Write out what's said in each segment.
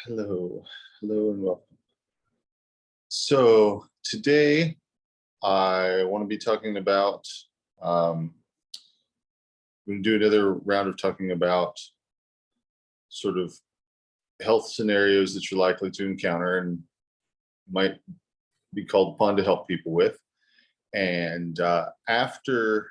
Hello, hello, and welcome. So today I want to be talking about. We're going to do another round of talking about sort of health scenarios that you're likely to encounter and might be called upon to help people with. And after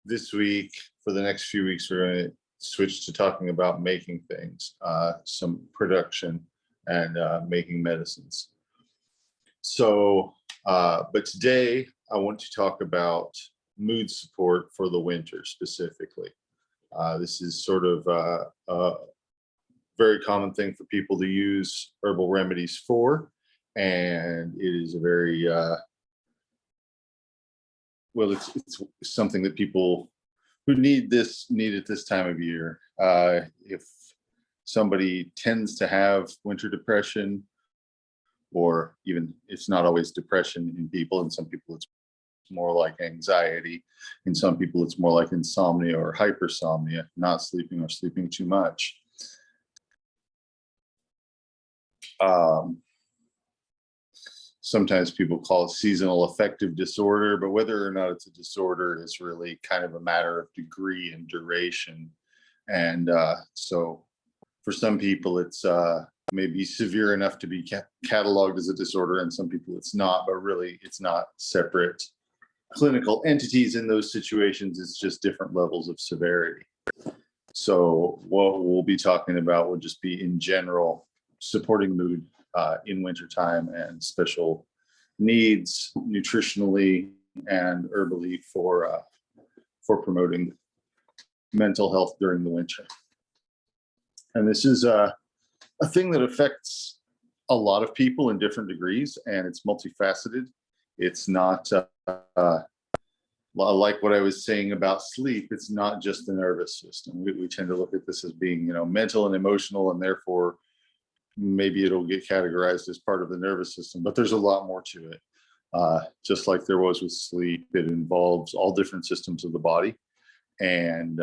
this week, for the next few weeks, we're going to switch to talking about making things, some production, and making medicines. So, but today I want to talk about mood support for the winter specifically. This is sort of a very common thing for people to use herbal remedies for, and it is a very well, it's something that people who need at this time of year. If somebody tends to have winter depression, or even it's not always depression in people, and some people it's more like anxiety, in some people it's more like insomnia or hypersomnia, not sleeping or sleeping too much. Sometimes people call it seasonal affective disorder, but whether or not it's a disorder is really kind of a matter of degree and duration. And so for some people, it's maybe severe enough to be cataloged as a disorder, and some people it's not, but really it's not separate clinical entities in those situations. It's just different levels of severity. So what we'll be talking about would just be in general supporting mood in wintertime and special needs nutritionally and herbally for promoting mental health during the winter. And this is a thing that affects a lot of people in different degrees, and it's multifaceted. It's not like what I was saying about sleep. It's not just the nervous system. We tend to look at this as being, mental and emotional, and therefore maybe it'll get categorized as part of the nervous system, but there's a lot more to it. Just like there was with sleep, it involves all different systems of the body, and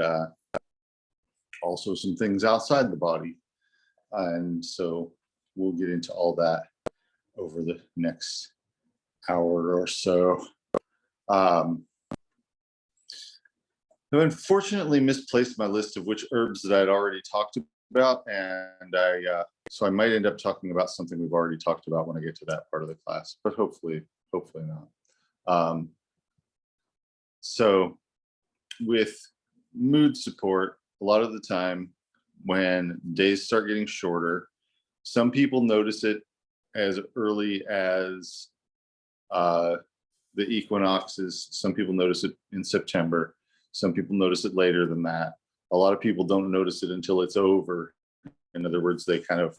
also some things outside the body. And so we'll get into all that over the next hour or so. I unfortunately misplaced my list of which herbs that I'd already talked about, and so I might end up talking about something we've already talked about when I get to that part of the class, but hopefully not. So with mood support, a lot of the time when days start getting shorter, some people notice it as early as the equinoxes. Some people notice it in September. Some people notice it later than that. A lot of people don't notice it until it's over. In other words, they kind of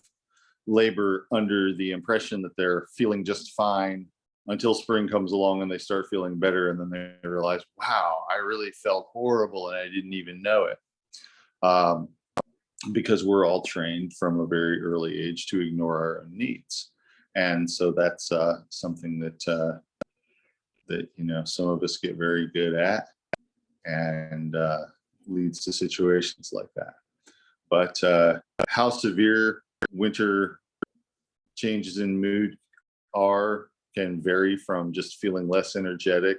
labor under the impression that they're feeling just fine until spring comes along and they start feeling better. And then they realize, wow, I really felt horrible and I didn't even know it. Because we're all trained from a very early age to ignore our own needs. And so that's something that some of us get very good at, and leads to situations like that. But how severe winter changes in mood can vary from just feeling less energetic,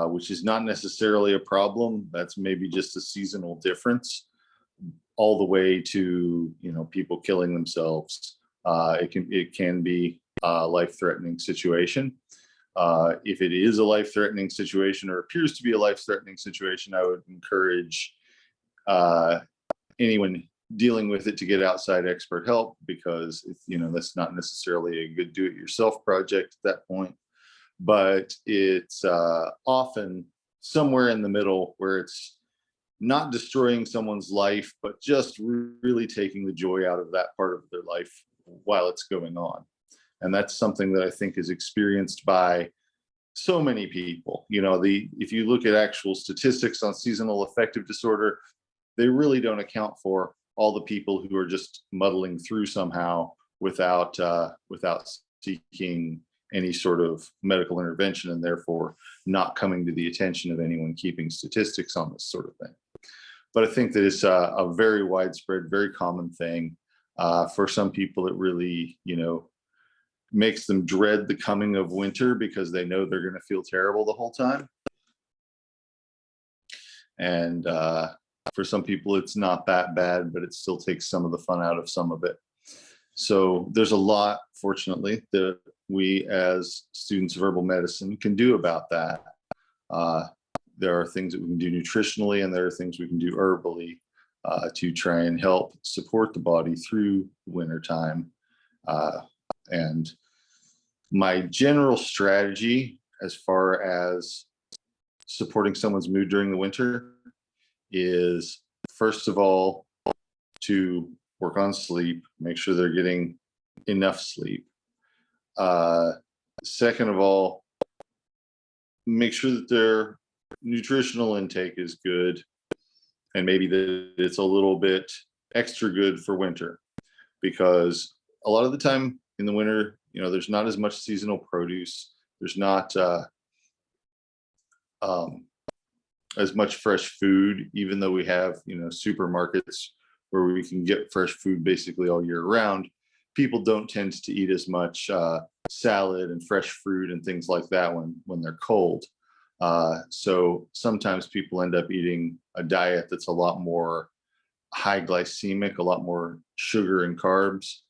which is not necessarily a problem. That's maybe just a seasonal difference, all the way to people killing themselves. It can be a life-threatening situation. If it is a life-threatening situation or appears to be a life-threatening situation, I would encourage anyone dealing with it to get outside expert help, because that's not necessarily a good do-it-yourself project at that point. But it's often somewhere in the middle, where it's not destroying someone's life, but just really taking the joy out of that part of their life while it's going on. And that's something that I think is experienced by so many people. If you look at actual statistics on seasonal affective disorder, they really don't account for all the people who are just muddling through somehow without seeking any sort of medical intervention, and therefore not coming to the attention of anyone keeping statistics on this sort of thing. But I think that it's a very widespread, very common thing. For some people, it really, makes them dread the coming of winter because they know they're going to feel terrible the whole time. And for some people, it's not that bad, but it still takes some of the fun out of some of it. So there's a lot, fortunately, that we as students of herbal medicine can do about that. There are things that we can do nutritionally, and there are things we can do herbally to try and help support the body through wintertime. And my general strategy as far as supporting someone's mood during the winter is, first of all, to work on sleep, make sure they're getting enough sleep. Second of all, make sure that their nutritional intake is good, and maybe that it's a little bit extra good for winter, because a lot of the time in the winter, there's not as much seasonal produce. There's not as much fresh food, even though we have, supermarkets where we can get fresh food basically all year round. People don't tend to eat as much salad and fresh fruit and things like that when they're cold. So sometimes people end up eating a diet that's a lot more high glycemic, a lot more sugar and carbs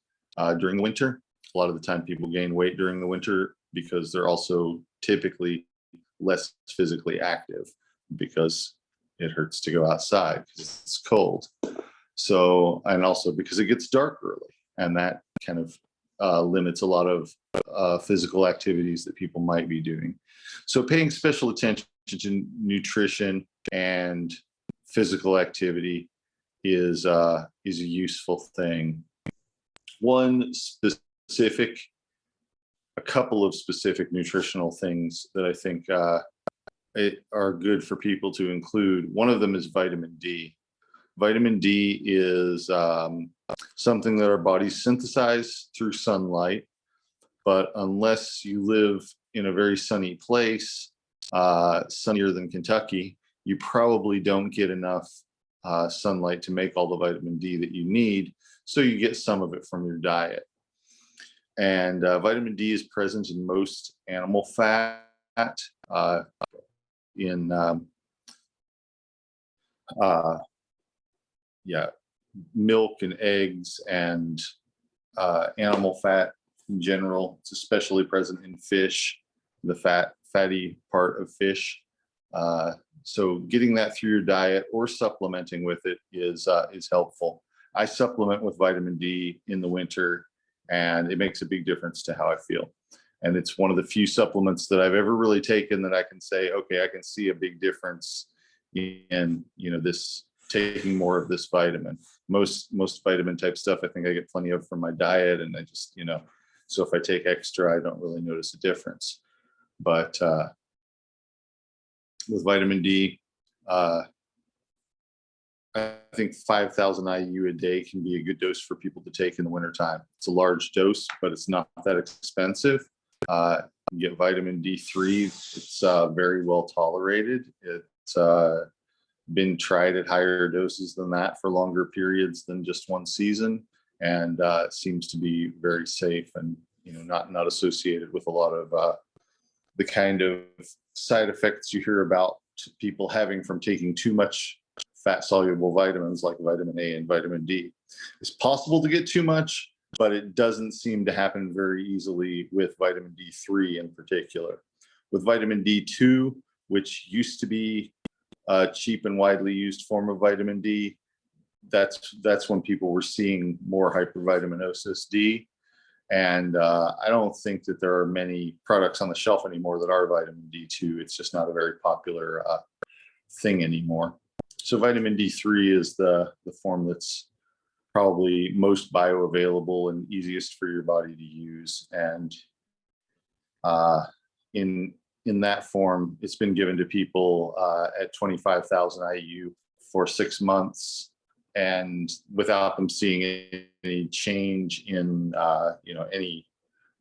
during the winter. A lot of the time people gain weight during the winter because they're also typically less physically active, because it hurts to go outside because it's cold. So, and also because it gets dark early, and that kind of limits a lot of physical activities that people might be doing. So paying special attention to nutrition and physical activity is a useful thing. A couple of specific nutritional things that I think are good for people to include. One of them is vitamin D. Vitamin D is something that our bodies synthesize through sunlight, but unless you live in a very sunny place, sunnier than Kentucky, you probably don't get enough sunlight to make all the vitamin D that you need. So you get some of it from your diet. And vitamin D is present in most animal fat, in milk and eggs and animal fat in general. It's especially present in fish, the fatty part of fish. So getting that through your diet or supplementing with it is helpful. I supplement with vitamin D in the winter, and it makes a big difference to how I feel. And it's one of the few supplements that I've ever really taken that I can say, okay, I can see a big difference in, this taking more of this vitamin. Most vitamin type stuff, I think I get plenty of from my diet, and I just, so if I take extra, I don't really notice a difference. But with vitamin D, I think 5,000 IU a day can be a good dose for people to take in the wintertime. It's a large dose, but it's not that expensive. You get vitamin D3. It's very well tolerated. It's been tried at higher doses than that for longer periods than just one season, and it seems to be very safe and not associated with a lot of the kind of side effects you hear about people having from taking too much fat soluble vitamins like vitamin A and vitamin D. It's possible to get too much, but it doesn't seem to happen very easily with vitamin D3 in particular. With vitamin D2, which used to be a cheap and widely used form of vitamin D, that's when people were seeing more hypervitaminosis D. And I don't think that there are many products on the shelf anymore that are vitamin D2. It's just not a very popular thing anymore. So vitamin D3 is the form that's probably most bioavailable and easiest for your body to use. And in that form, it's been given to people at 25,000 IU for 6 months, and without them seeing any change in any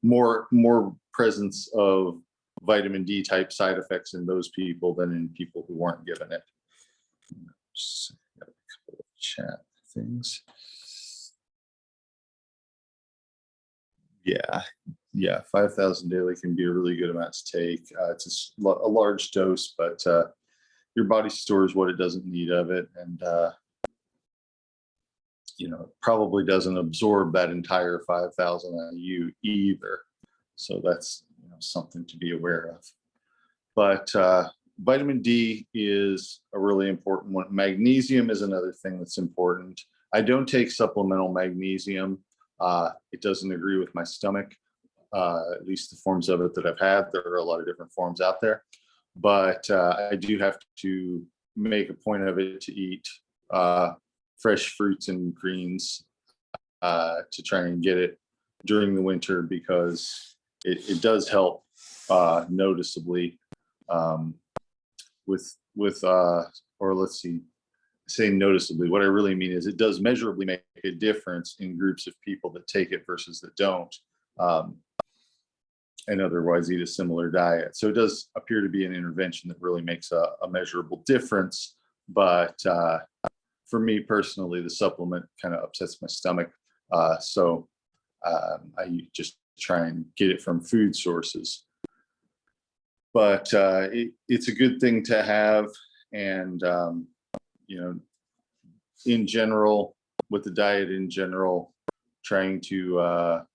more presence of vitamin D type side effects in those people than in people who weren't given it. Just got a couple of chat things. Yeah, yeah, 5,000 daily can be a really good amount to take. It's a large dose, but your body stores what it doesn't need of it, and it probably doesn't absorb that entire 5,000 IU either. So that's something to be aware of. But vitamin D is a really important one. Magnesium is another thing that's important. I don't take supplemental magnesium. It doesn't agree with my stomach, at least the forms of it that I've had. There are a lot of different forms out there. But I do have to make a point of it to eat fresh fruits and greens to try and get it during the winter, because it does help noticeably or let's see, say noticeably. What I really mean is it does measurably make a difference in groups of people that take it versus that don't, and otherwise eat a similar diet. So it does appear to be an intervention that really makes a measurable difference. But for me personally, the supplement kind of upsets my stomach. So I just try and get it from food sources. But it's a good thing to have. And, in general, with the diet in general, trying to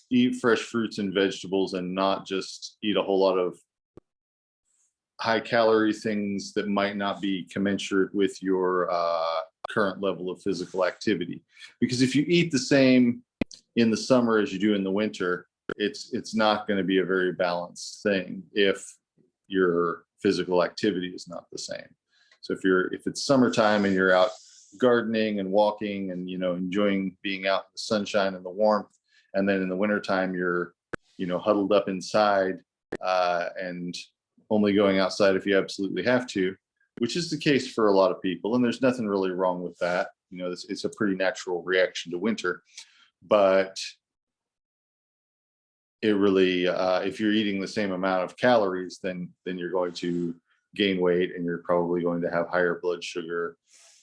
eat fresh fruits and vegetables and not just eat a whole lot of high calorie things that might not be commensurate with your current level of physical activity. Because if you eat the same in the summer as you do in the winter, it's not going to be a very balanced thing if your physical activity is not the same. So if it's summertime and you're out gardening and walking and enjoying being out in the sunshine and the warmth, and then in the wintertime you're huddled up inside and only going outside if you absolutely have to, which is the case for a lot of people, and there's nothing really wrong with that. It's a pretty natural reaction to winter. But it really, if you're eating the same amount of calories, then you're going to gain weight, and you're probably going to have higher blood sugar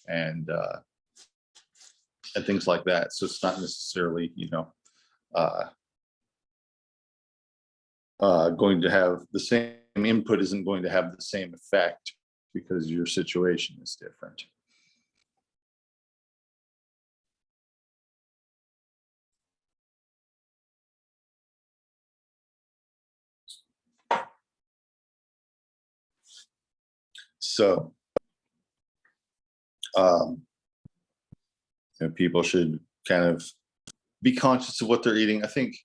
and things like that. So it's not necessarily going to have the same input, isn't going to have the same effect because your situation is different. So people should kind of be conscious of what they're eating. I think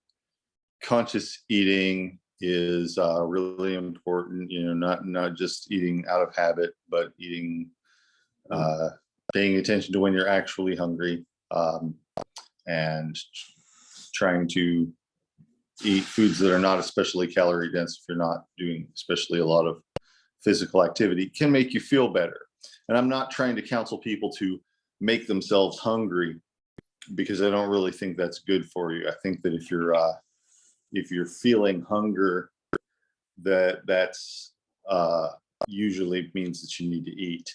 conscious eating is really important. Not just eating out of habit, but eating, paying attention to when you're actually hungry, and trying to eat foods that are not especially calorie dense. If you're not doing especially a lot of physical activity, can make you feel better. And I'm not trying to counsel people to make themselves hungry, because I don't really think that's good for you. I think that if you're feeling hunger, that's usually means that you need to eat.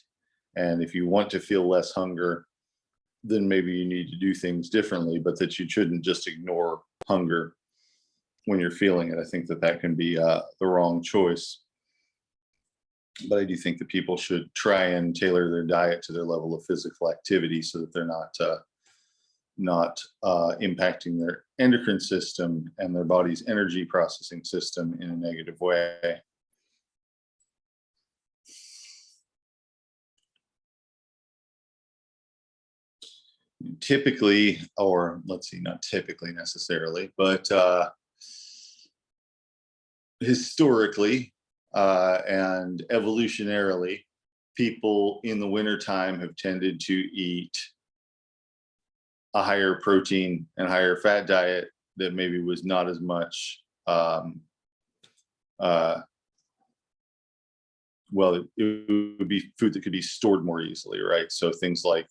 And if you want to feel less hunger, then maybe you need to do things differently, but that you shouldn't just ignore hunger when you're feeling it. I think that can be the wrong choice. But I do think that people should try and tailor their diet to their level of physical activity, so that they're not impacting their endocrine system and their body's energy processing system in a negative way. Typically, or let's see, not typically necessarily, but historically and evolutionarily, people in the wintertime have tended to eat a higher protein and higher fat diet that maybe was not as much well, it would be food that could be stored more easily, right? So things like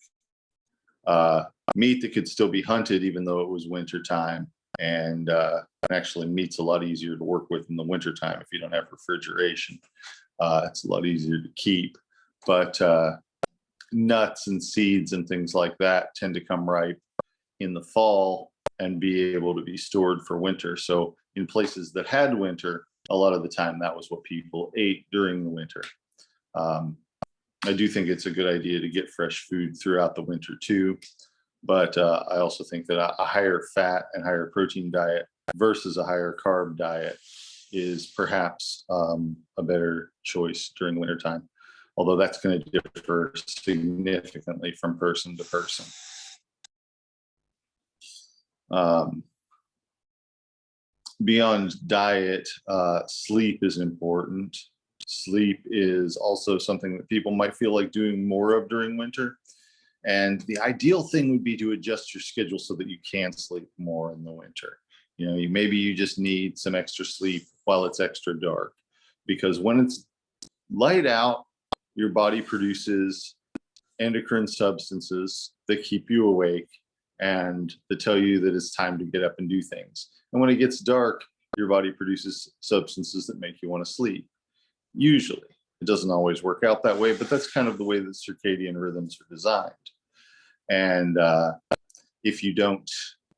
meat that could still be hunted even though it was wintertime. And actually, meat's a lot easier to work with in the wintertime if you don't have refrigeration. It's a lot easier to keep. But nuts and seeds and things like that tend to come ripe in the fall. and be able to be stored for winter. So in places that had winter, a lot of the time that was what people ate during the winter. I do think it's a good idea to get fresh food throughout the winter too. But I also think that a higher fat and higher protein diet versus a higher carb diet is perhaps a better choice during the wintertime, although that's going to differ significantly from person to person. Beyond diet, sleep is important. Sleep is also something that people might feel like doing more of during winter. And the ideal thing would be to adjust your schedule so that you can sleep more in the winter. You know, maybe you just need some extra sleep while it's extra dark, because when it's light out, your body produces endocrine substances that keep you awake and that tell you that it's time to get up and do things. And when it gets dark, your body produces substances that make you want to sleep. Usually, it doesn't always work out that way, but that's kind of the way that circadian rhythms are designed. And if you don't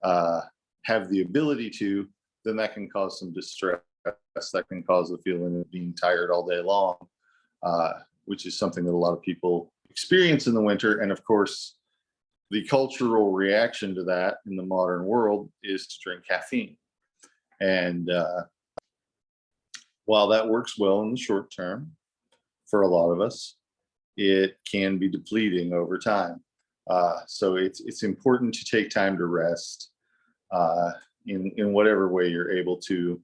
have the ability to, then that can cause some distress. That can cause the feeling of being tired all day long, which is something that a lot of people experience in the winter. And of course, the cultural reaction to that in the modern world is to drink caffeine. And while that works well in the short term for a lot of us, it can be depleting over time. So it's important to take time to rest in whatever way you're able to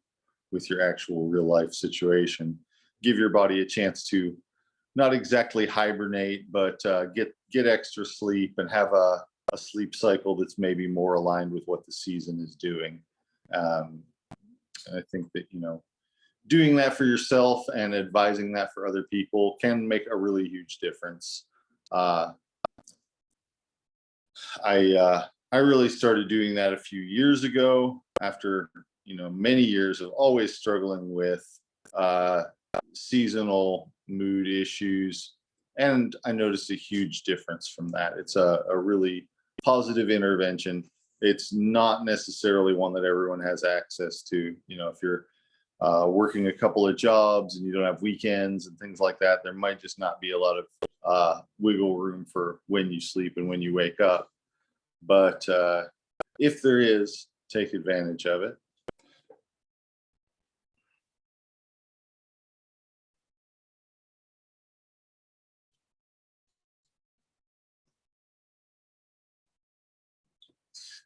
with your actual real life situation. Give your body a chance to not exactly hibernate, but get extra sleep and have a sleep cycle that's maybe more aligned with what the season is doing. I think that, you know, doing that for yourself and advising that for other people can make a really huge difference. I really started doing that a few years ago after, you know, many years of always struggling with seasonal mood issues. And I noticed a huge difference from that. It's a really positive intervention. It's not necessarily one that everyone has access to. You know, if you're working a couple of jobs and you don't have weekends and things like that, there might just not be a lot of wiggle room for when you sleep and when you wake up. But if there is, take advantage of it.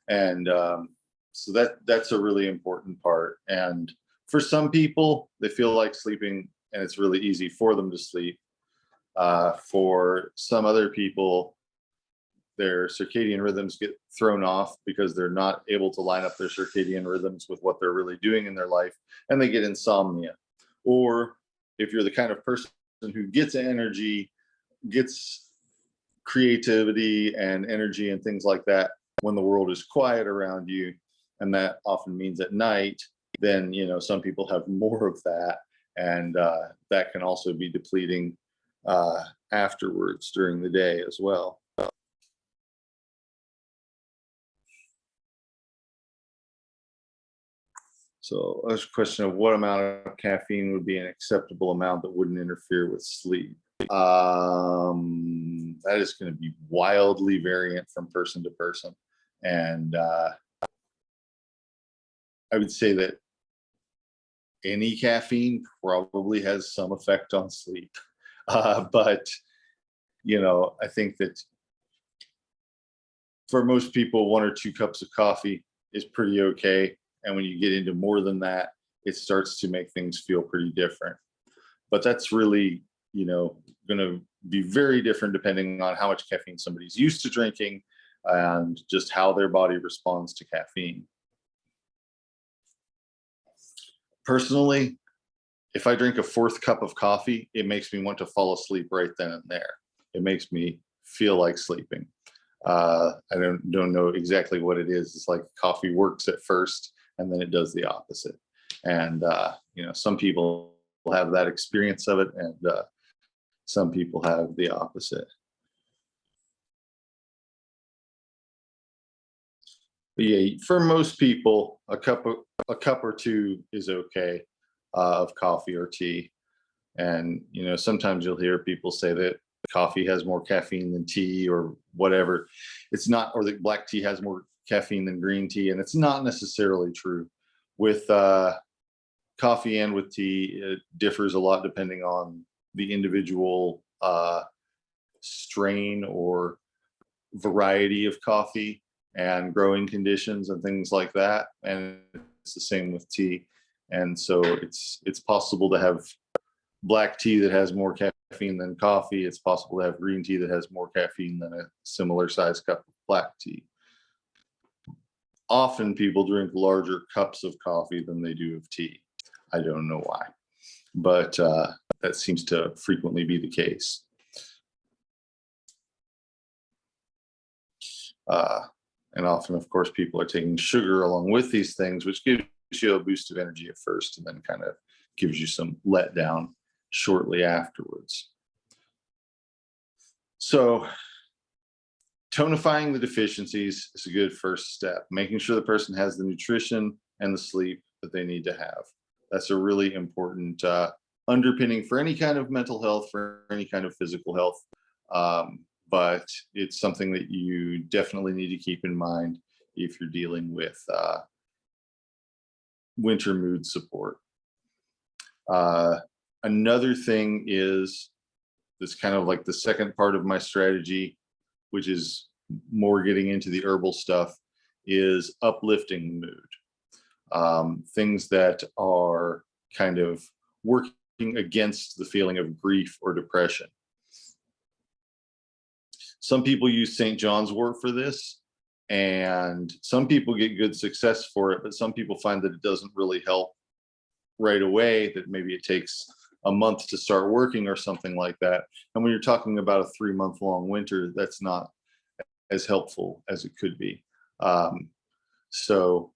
And so that's a really important part. And for some people, they feel like sleeping and it's really easy for them to sleep. For some other people, their circadian rhythms get thrown off because they're not able to line up their circadian rhythms with what they're really doing in their life, and they get insomnia. Or if you're the kind of person who gets energy, gets creativity and energy and things like that when the world is quiet around you, and that often means at night, then, you know, some people have more of that, and that can also be depleting afterwards during the day as well. So there's a question of what amount of caffeine would be an acceptable amount that wouldn't interfere with sleep. That is going to be wildly variant from person to person. And I would say that any caffeine probably has some effect on sleep. But, you know, I think that for most people, 1 or 2 cups of coffee is pretty okay. And when you get into more than that, it starts to make things feel pretty different. But that's really, you know, going to be very different depending on how much caffeine somebody's used to drinking and just how their body responds to caffeine. Personally, if I drink a 4th cup of coffee, it makes me want to fall asleep right then and there. It makes me feel like sleeping. I don't know exactly what it is. It's like coffee works at first, and then it does the opposite. And you know, some people have that experience of it, and some people have the opposite. But yeah, for most people, a cup or two is okay of coffee or tea. And sometimes you'll hear people say that coffee has more caffeine than tea or whatever. It's not, or that black tea has more caffeine than green tea, and it's not necessarily true. With coffee and with tea, it differs a lot depending on the individual strain or variety of coffee and growing conditions and things like that. And it's the same with tea. And so it's possible to have black tea that has more caffeine than coffee. It's possible to have green tea that has more caffeine than a similar sized cup of black tea. Often people drink larger cups of coffee than they do of tea. I don't know why, but that seems to frequently be the case. And often, of course, people are taking sugar along with these things, which gives you a boost of energy at first and then kind of gives you some letdown shortly afterwards. So tonifying the deficiencies is a good first step, making sure the person has the nutrition and the sleep that they need to have. That's a really important underpinning for any kind of mental health, for any kind of physical health. But it's something that you definitely need to keep in mind if you're dealing with winter mood support. Another thing is this kind of like the second part of my strategy, which is more getting into the herbal stuff, is uplifting mood. Things that are kind of working against the feeling of grief or depression. Some people use St. John's wort for this, and some people get good success for it, but some people find that it doesn't really help right away, that maybe it takes a month to start working or something like that. And when you're talking about a 3-month-long winter, that's not as helpful as it could be. So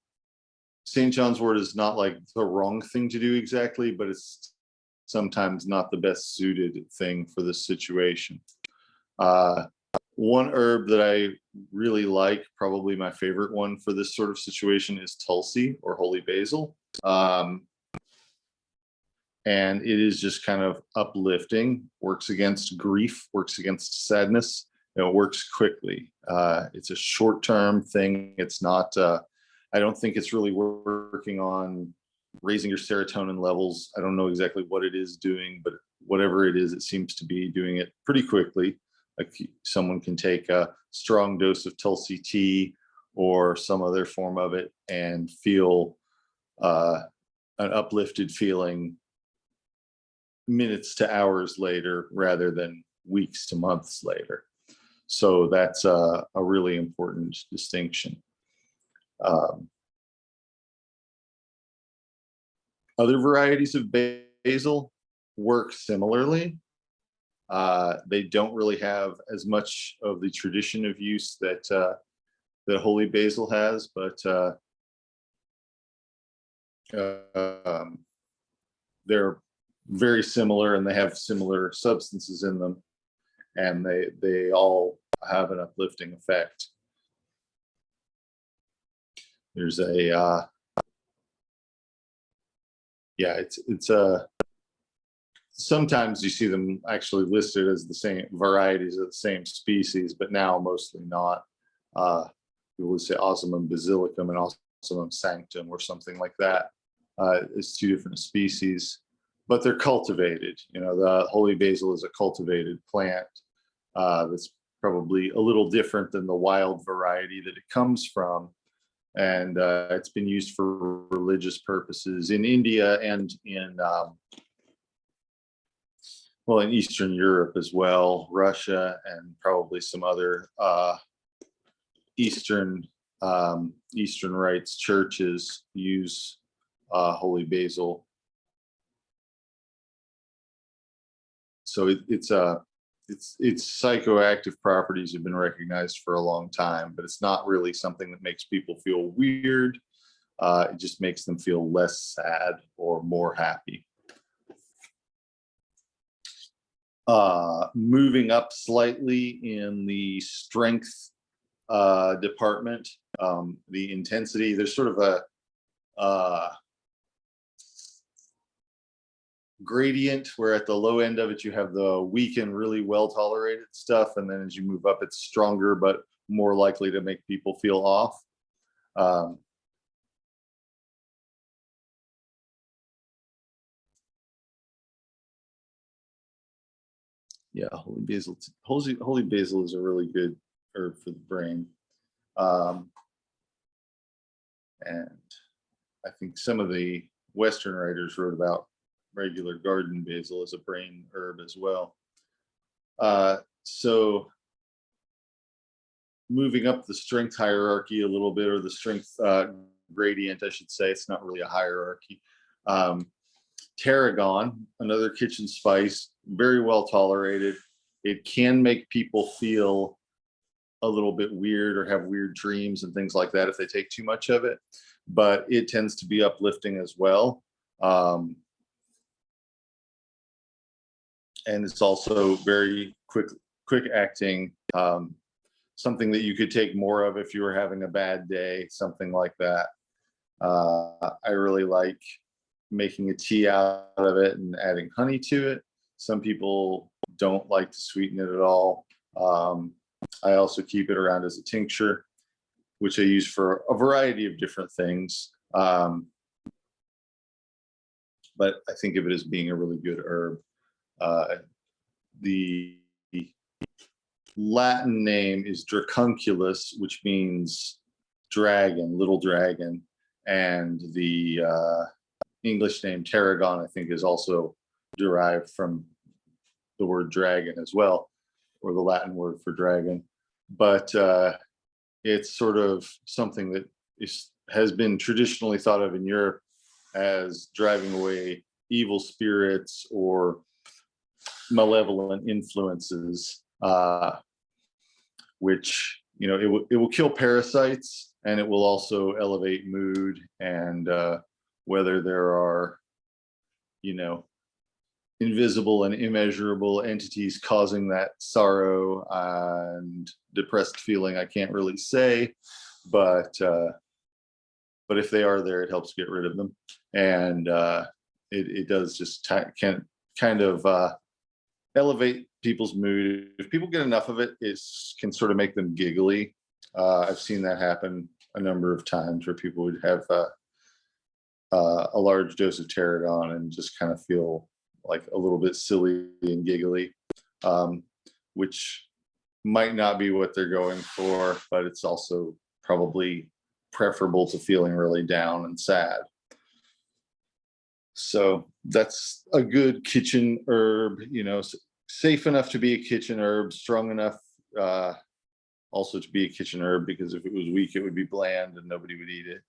St. John's wort is not like the wrong thing to do exactly, but it's sometimes not the best suited thing for this situation. One herb that I really like, probably my favorite one for this sort of situation, is Tulsi or holy basil. And it is just kind of uplifting, works against grief, works against sadness. It works quickly. It's a short-term thing. It's not, I don't think it's really working on raising your serotonin levels. I don't know exactly what it is doing, but whatever it is, it seems to be doing it pretty quickly. Like someone can take a strong dose of Tulsi tea or some other form of it and feel an uplifted feeling minutes to hours later rather than weeks to months later. So that's a really important distinction. Other varieties of basil work similarly. They don't really have as much of the tradition of use that that holy basil has, but they're very similar and they have similar substances in them, and they all have an uplifting effect. There's a yeah, it's a sometimes you see them actually listed as the same varieties of the same species, but now mostly not. We would say Osmum basilicum and Osmum sanctum or something like that. It's two different species, but they're cultivated. The holy basil is a cultivated plant that's probably a little different than the wild variety that it comes from. And it's been used for religious purposes in India and in in Eastern Europe as well, Russia, and probably some other Eastern rites churches use holy basil. So its psychoactive properties have been recognized for a long time, but it's not really something that makes people feel weird. It just makes them feel less sad or more happy. Moving up slightly in the strength department, the intensity. There's sort of a gradient where at the low end of it you have the weak and really well tolerated stuff, and then as you move up it's stronger but more likely to make people feel off. Yeah, holy basil is a really good herb for the brain. And I think some of the Western writers wrote about regular garden basil as a brain herb as well. So moving up the strength hierarchy a little bit, or the strength gradient, I should say. It's not really a hierarchy. Tarragon, another kitchen spice, very well tolerated. It can make people feel a little bit weird or have weird dreams and things like that if they take too much of it, but it tends to be uplifting as well. And it's also very quick acting, something that you could take more of if you were having a bad day, something like that. I really like making a tea out of it and adding honey to it. Some people don't like to sweeten it at all. I also keep it around as a tincture, which I use for a variety of different things. But I think of it as being a really good herb. The Latin name is Dracunculus, which means dragon, little dragon. And the English name tarragon, I think, is also derived from the word dragon as well, or the Latin word for dragon. But it's sort of something that has been traditionally thought of in Europe as driving away evil spirits or malevolent influences, which, you know, it will kill parasites, and it will also elevate mood. And whether there are, you know, invisible and immeasurable entities causing that sorrow and depressed feeling, I can't really say, but if they are there, it helps get rid of them. And it does just can kind of elevate people's mood. If people get enough of it, it can sort of make them giggly. I've seen that happen a number of times, where people would have a large dose of tarragon and just kind of feel like a little bit silly and giggly, which might not be what they're going for, but it's also probably preferable to feeling really down and sad. So that's a good kitchen herb, you know, safe enough to be a kitchen herb, strong enough also to be a kitchen herb, because if it was weak, it would be bland and nobody would eat it.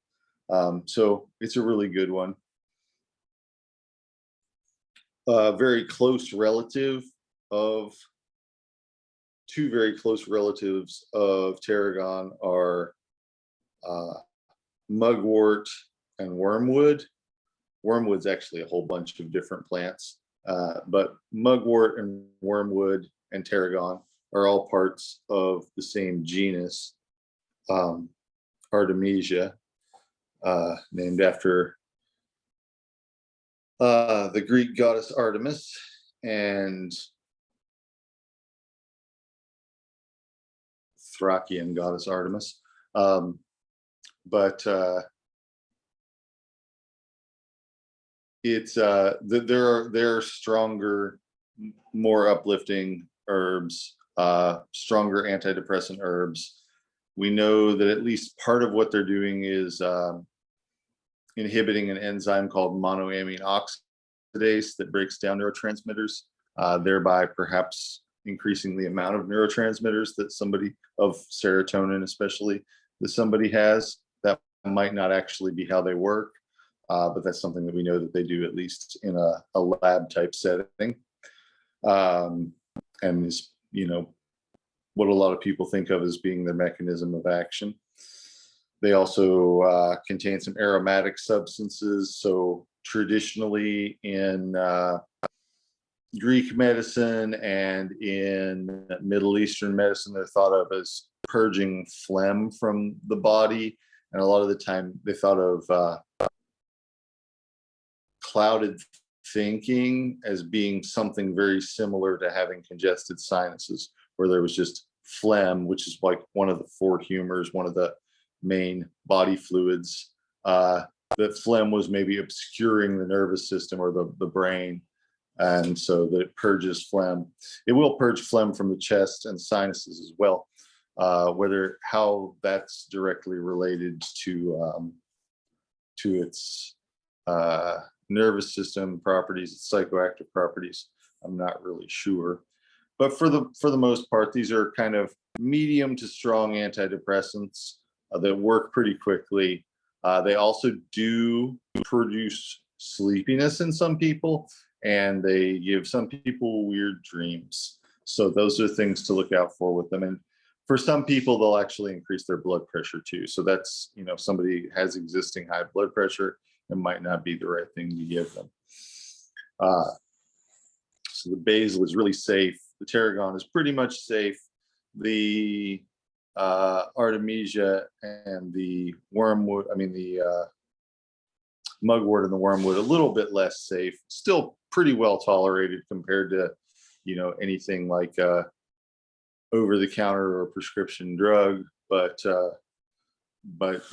So it's a really good one. Very close relative of two very close relatives of tarragon are mugwort and wormwood. Wormwood's actually a whole bunch of different plants, but mugwort and wormwood and tarragon are all parts of the same genus, Artemisia, named after the Greek goddess Artemis and Thracian goddess Artemis. But it's there are stronger, more uplifting herbs, stronger antidepressant herbs. We know that at least part of what they're doing is inhibiting an enzyme called monoamine oxidase that breaks down neurotransmitters, thereby perhaps increasing the amount of neurotransmitters that somebody, of serotonin especially, that somebody has. That might not actually be how they work, but that's something that we know that they do, at least in a lab type setting, and is, you know, what a lot of people think of as being their mechanism of action. They also contain some aromatic substances. So traditionally in Greek medicine and in Middle Eastern medicine, they're thought of as purging phlegm from the body. And a lot of the time they thought of clouded thinking as being something very similar to having congested sinuses, where there was just phlegm, which is like one of the four humors, one of the main body fluids. That phlegm was maybe obscuring the nervous system or the brain. And so that it purges phlegm. It will purge phlegm from the chest and sinuses as well. Whether how that's directly related to its nervous system properties, its psychoactive properties, I'm not really sure. But for the most part, these are kind of medium to strong antidepressants that work pretty quickly. They also do produce sleepiness in some people, and they give some people weird dreams. So those are things to look out for with them. And for some people, they'll actually increase their blood pressure too. So that's, if somebody has existing high blood pressure, it might not be the right thing to give them. So the basil is really safe. The tarragon is pretty much safe. The artemisia and the wormwood, the mugwort and the wormwood, a little bit less safe. Still pretty well tolerated compared to, anything like over-the-counter or prescription drug, but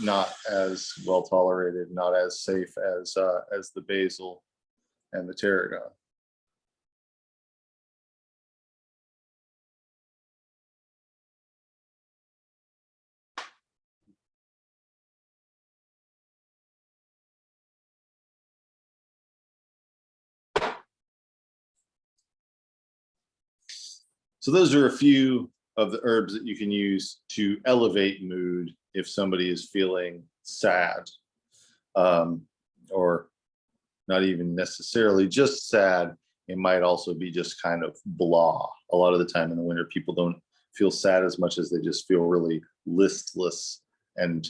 not as well tolerated, not as safe as the basil and the tarragon. So those are a few of the herbs that you can use to elevate mood if somebody is feeling sad, or not even necessarily just sad. It might also be just kind of blah. A lot of the time in the winter, people don't feel sad as much as they just feel really listless and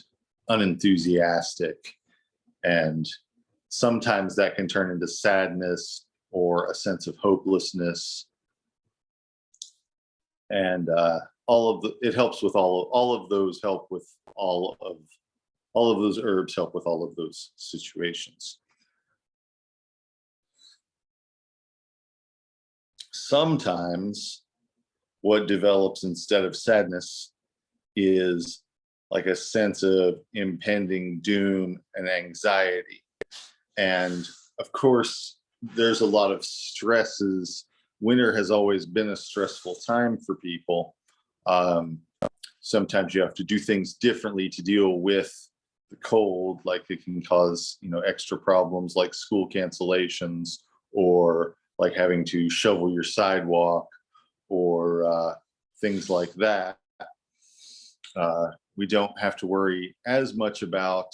unenthusiastic. And sometimes that can turn into sadness or a sense of hopelessness. And it helps with all of those help with all of those herbs help with all of those situations. Sometimes what develops instead of sadness is like a sense of impending doom and anxiety. And of course, there's a lot of stresses. Winter has always been a stressful time for people. Sometimes you have to do things differently to deal with the cold, like it can cause, extra problems like school cancellations, or like having to shovel your sidewalk, or things like that. We don't have to worry as much about,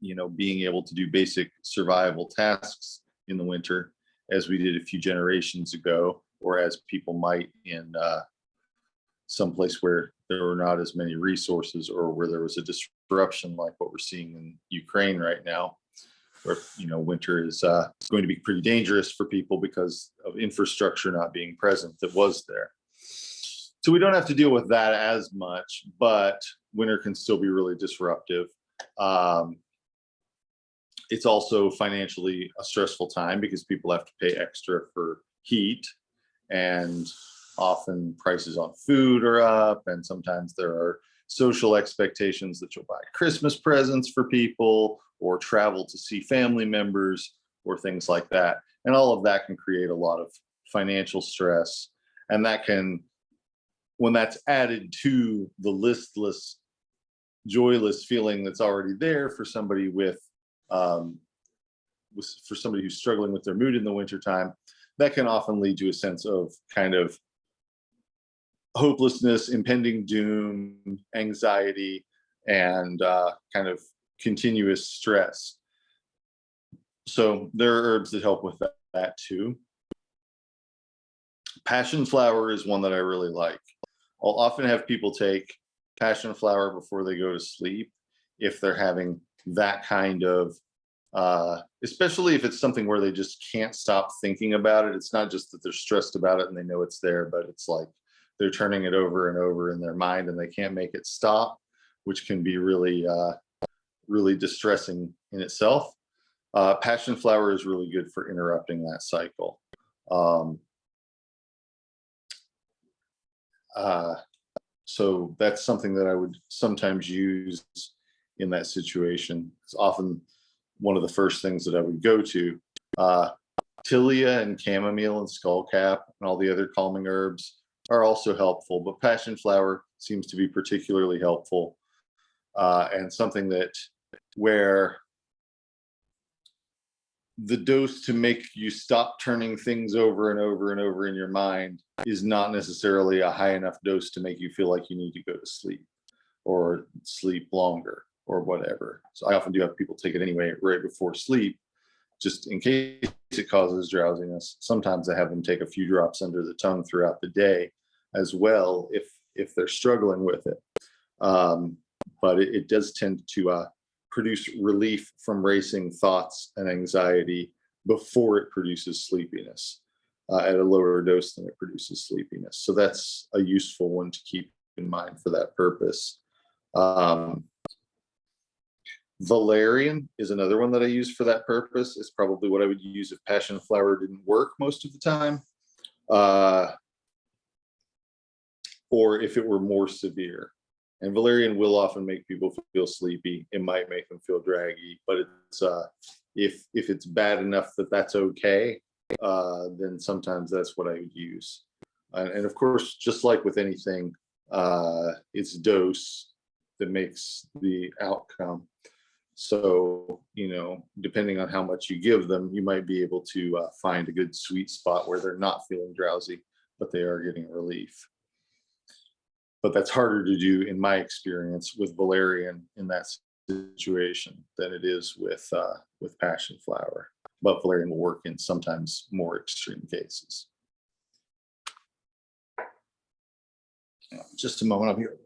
being able to do basic survival tasks in the winter as we did a few generations ago, or as people might in someplace where there were not as many resources, or where there was a disruption like what we're seeing in Ukraine right now, where winter is going to be pretty dangerous for people because of infrastructure not being present that was there. So we don't have to deal with that as much, but winter can still be really disruptive. It's also financially a stressful time because people have to pay extra for heat, and often prices on food are up, and sometimes there are social expectations that you'll buy Christmas presents for people or travel to see family members or things like that. And all of that can create a lot of financial stress. And that can, when that's added to the listless, joyless feeling that's already there for somebody for somebody who's struggling with their mood in the wintertime, that can often lead to a sense of kind of hopelessness, impending doom, anxiety, and kind of continuous stress. So there are herbs that help with that too. Passion flower is one that I really like. I'll often have people take passion flower before they go to sleep if they're having that kind of, especially if it's something where they just can't stop thinking about it. It's not just that they're stressed about it and they know it's there, but it's like they're turning it over and over in their mind and they can't make it stop, which can be really really distressing in itself. Passion flower is really good for interrupting that cycle. So that's something that I would sometimes use in that situation. It's often one of the first things that I would go to. Tilia and chamomile and skullcap and all the other calming herbs are also helpful, but passion flower seems to be particularly helpful, and something that where the dose to make you stop turning things over and over and over in your mind is not necessarily a high enough dose to make you feel like you need to go to sleep or sleep longer or whatever. So I often do have people take it anyway right before sleep, just in case it causes drowsiness. Sometimes I have them take a few drops under the tongue throughout the day as well if they're struggling with it. But it does tend to produce relief from racing thoughts and anxiety before it produces sleepiness, at a lower dose than it produces sleepiness. So that's a useful one to keep in mind for that purpose. Valerian is another one that I use for that purpose. It's probably what I would use if passion flower didn't work most of the time, or if it were more severe. And valerian will often make people feel sleepy. It might make them feel draggy, but it's if it's bad enough that that's okay, then sometimes that's what I would use. And of course, just like with anything, it's dose that makes the outcome. So, depending on how much you give them, you might be able to find a good sweet spot where they're not feeling drowsy, but they are getting relief. But that's harder to do, in my experience, with valerian in that situation than it is with passion flower. But valerian will work in sometimes more extreme cases. Just a moment, I'll be right back.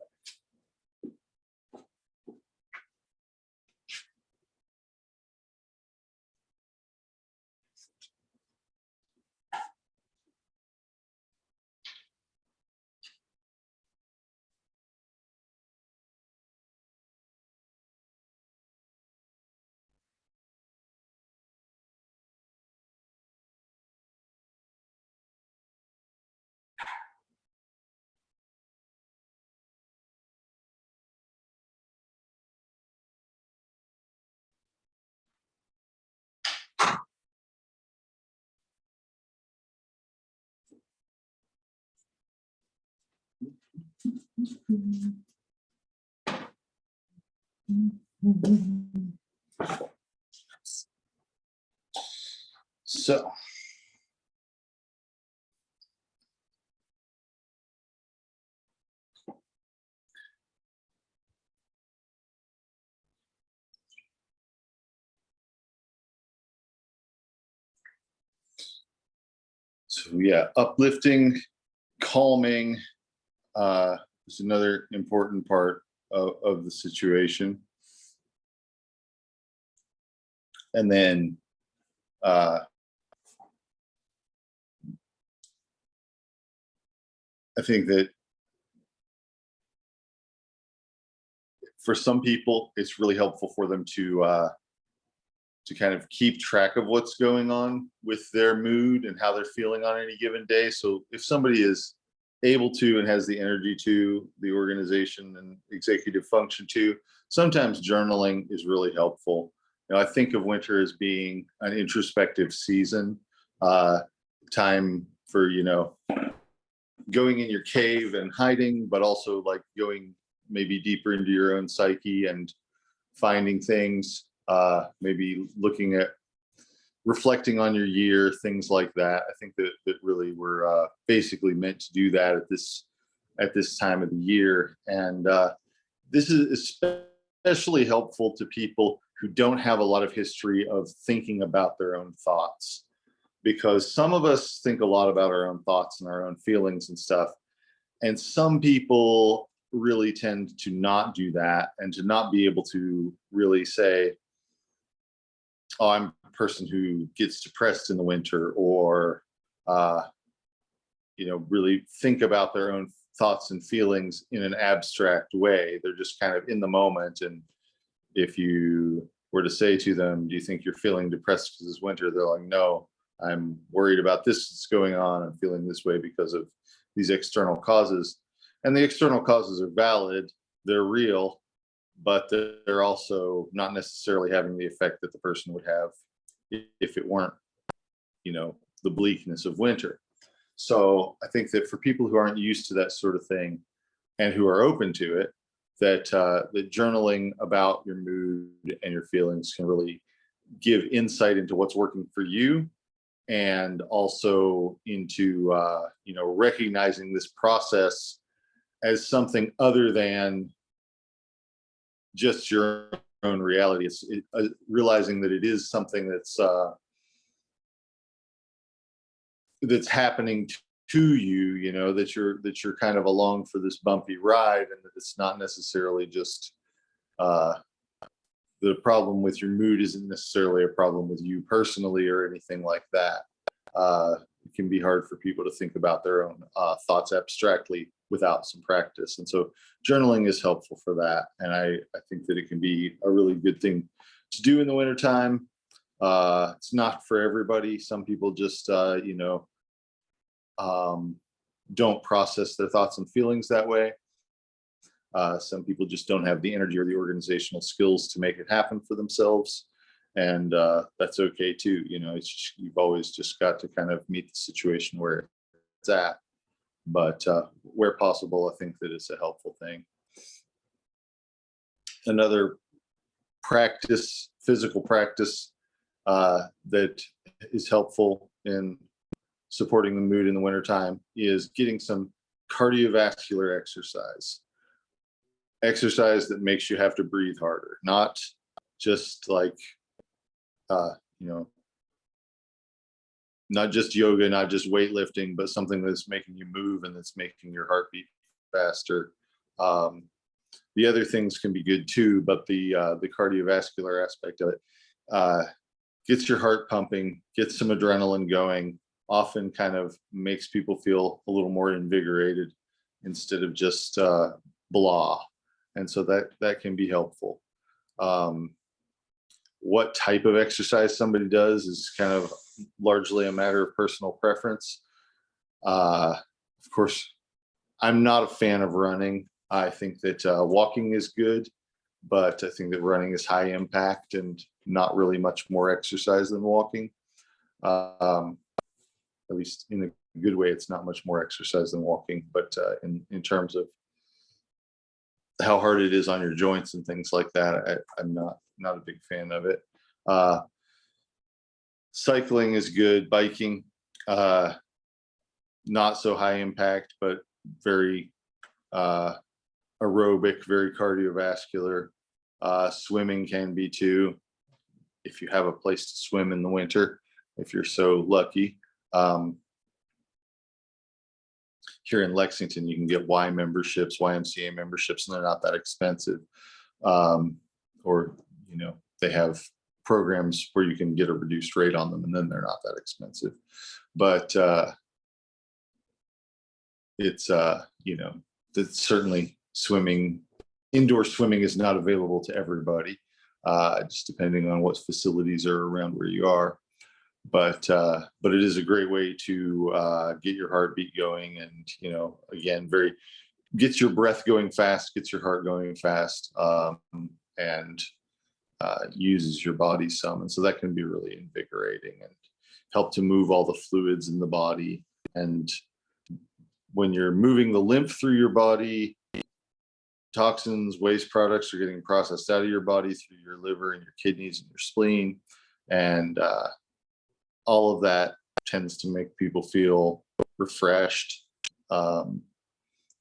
So, yeah, uplifting, calming is another important part of the situation. And then I think that for some people, it's really helpful for them to kind of keep track of what's going on with their mood and how they're feeling on any given day. So if somebody is able to and has the energy to, the organization and executive function to, sometimes journaling is really helpful. I think of winter as being an introspective season, time for, going in your cave and hiding, but also like going maybe deeper into your own psyche and finding things, maybe looking at reflecting on your year, things like that. I think that really we're basically meant to do that at this time of the year. And this is especially helpful to people who don't have a lot of history of thinking about their own thoughts, because some of us think a lot about our own thoughts and our own feelings and stuff. And some people really tend to not do that and to not be able to really say, oh, I'm a person who gets depressed in the winter, or, really think about their own thoughts and feelings in an abstract way. They're just kind of in the moment. And if you were to say to them, do you think you're feeling depressed because it's winter? They're like, no, I'm worried about this that's going on. I'm feeling this way because of these external causes. And the external causes are valid, they're real, but they're also not necessarily having the effect that the person would have if it weren't, the bleakness of winter. So I think that for people who aren't used to that sort of thing and who are open to it, that journaling about your mood and your feelings can really give insight into what's working for you, and also into recognizing this process as something other than just your own reality. It's realizing that it is something that's happening to you, that you're kind of along for this bumpy ride, and that it's not necessarily just the problem with your mood isn't necessarily a problem with you personally or anything like that. It can be hard for people to think about their own thoughts abstractly without some practice. And so journaling is helpful for that. And I think that it can be a really good thing to do in the wintertime. It's not for everybody. Some people just, don't process their thoughts and feelings that way. Some people just don't have the energy or the organizational skills to make it happen for themselves. And that's okay too. You've always just got to kind of meet the situation where it's at. But where possible, I think that it's a helpful thing. Another practice, physical practice, that is helpful in supporting the mood in the wintertime is getting some cardiovascular exercise that makes you have to breathe harder, not just like, not just yoga, not just weightlifting, but something that's making you move and that's making your heart beat faster. The other things can be good too, but the cardiovascular aspect of it gets your heart pumping, gets some adrenaline going, often kind of makes people feel a little more invigorated instead of just blah. And so that can be helpful. What type of exercise somebody does is kind of largely a matter of personal preference. Of course, I'm not a fan of running. I think that walking is good, but I think that running is high impact and not really much more exercise than walking. At least in a good way, it's not much more exercise than walking, but in terms of how hard it is on your joints and things like that, I'm not a big fan of it. Cycling is good. Biking, not so high impact, but very aerobic, very cardiovascular. Swimming can be too, if you have a place to swim in the winter, if you're so lucky. Here in Lexington, you can get YMCA memberships, and they're not that expensive. Or, they have programs where you can get a reduced rate on them, and then they're not that expensive. But it's, that's certainly indoor swimming is not available to everybody, just depending on what facilities are around where you are. But it is a great way to get your heartbeat going, and again, gets your breath going fast, gets your heart going fast, and uses your body some, and so that can be really invigorating and help to move all the fluids in the body. And when you're moving the lymph through your body, toxins, waste products are getting processed out of your body through your liver and your kidneys and your spleen, and all of that tends to make people feel refreshed,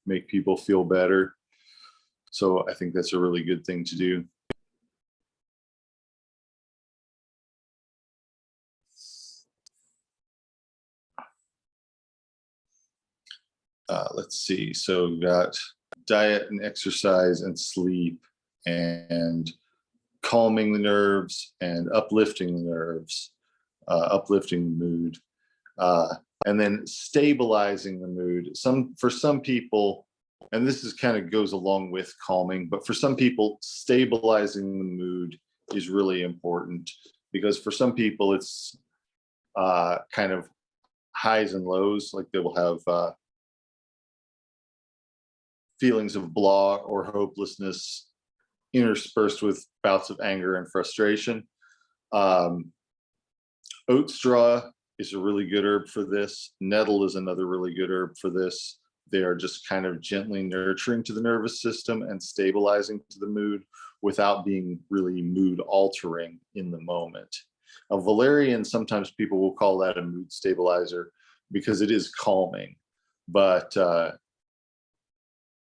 make people feel better. So I think that's a really good thing to do. Let's see. So we've got diet and exercise and sleep and calming the nerves and uplifting the nerves, uplifting the mood. And then stabilizing the mood. For some people, and this is kind of goes along with calming, but for some people, stabilizing the mood is really important, because for some people it's kind of highs and lows. Like they will have feelings of blah or hopelessness interspersed with bouts of anger and frustration. Um, Oat straw is a really good herb for this. Nettle is another really good herb for this. They are just kind of gently nurturing to the nervous system and stabilizing to the mood without being really mood altering in the moment. A valerian, sometimes people will call that a mood stabilizer because it is calming, but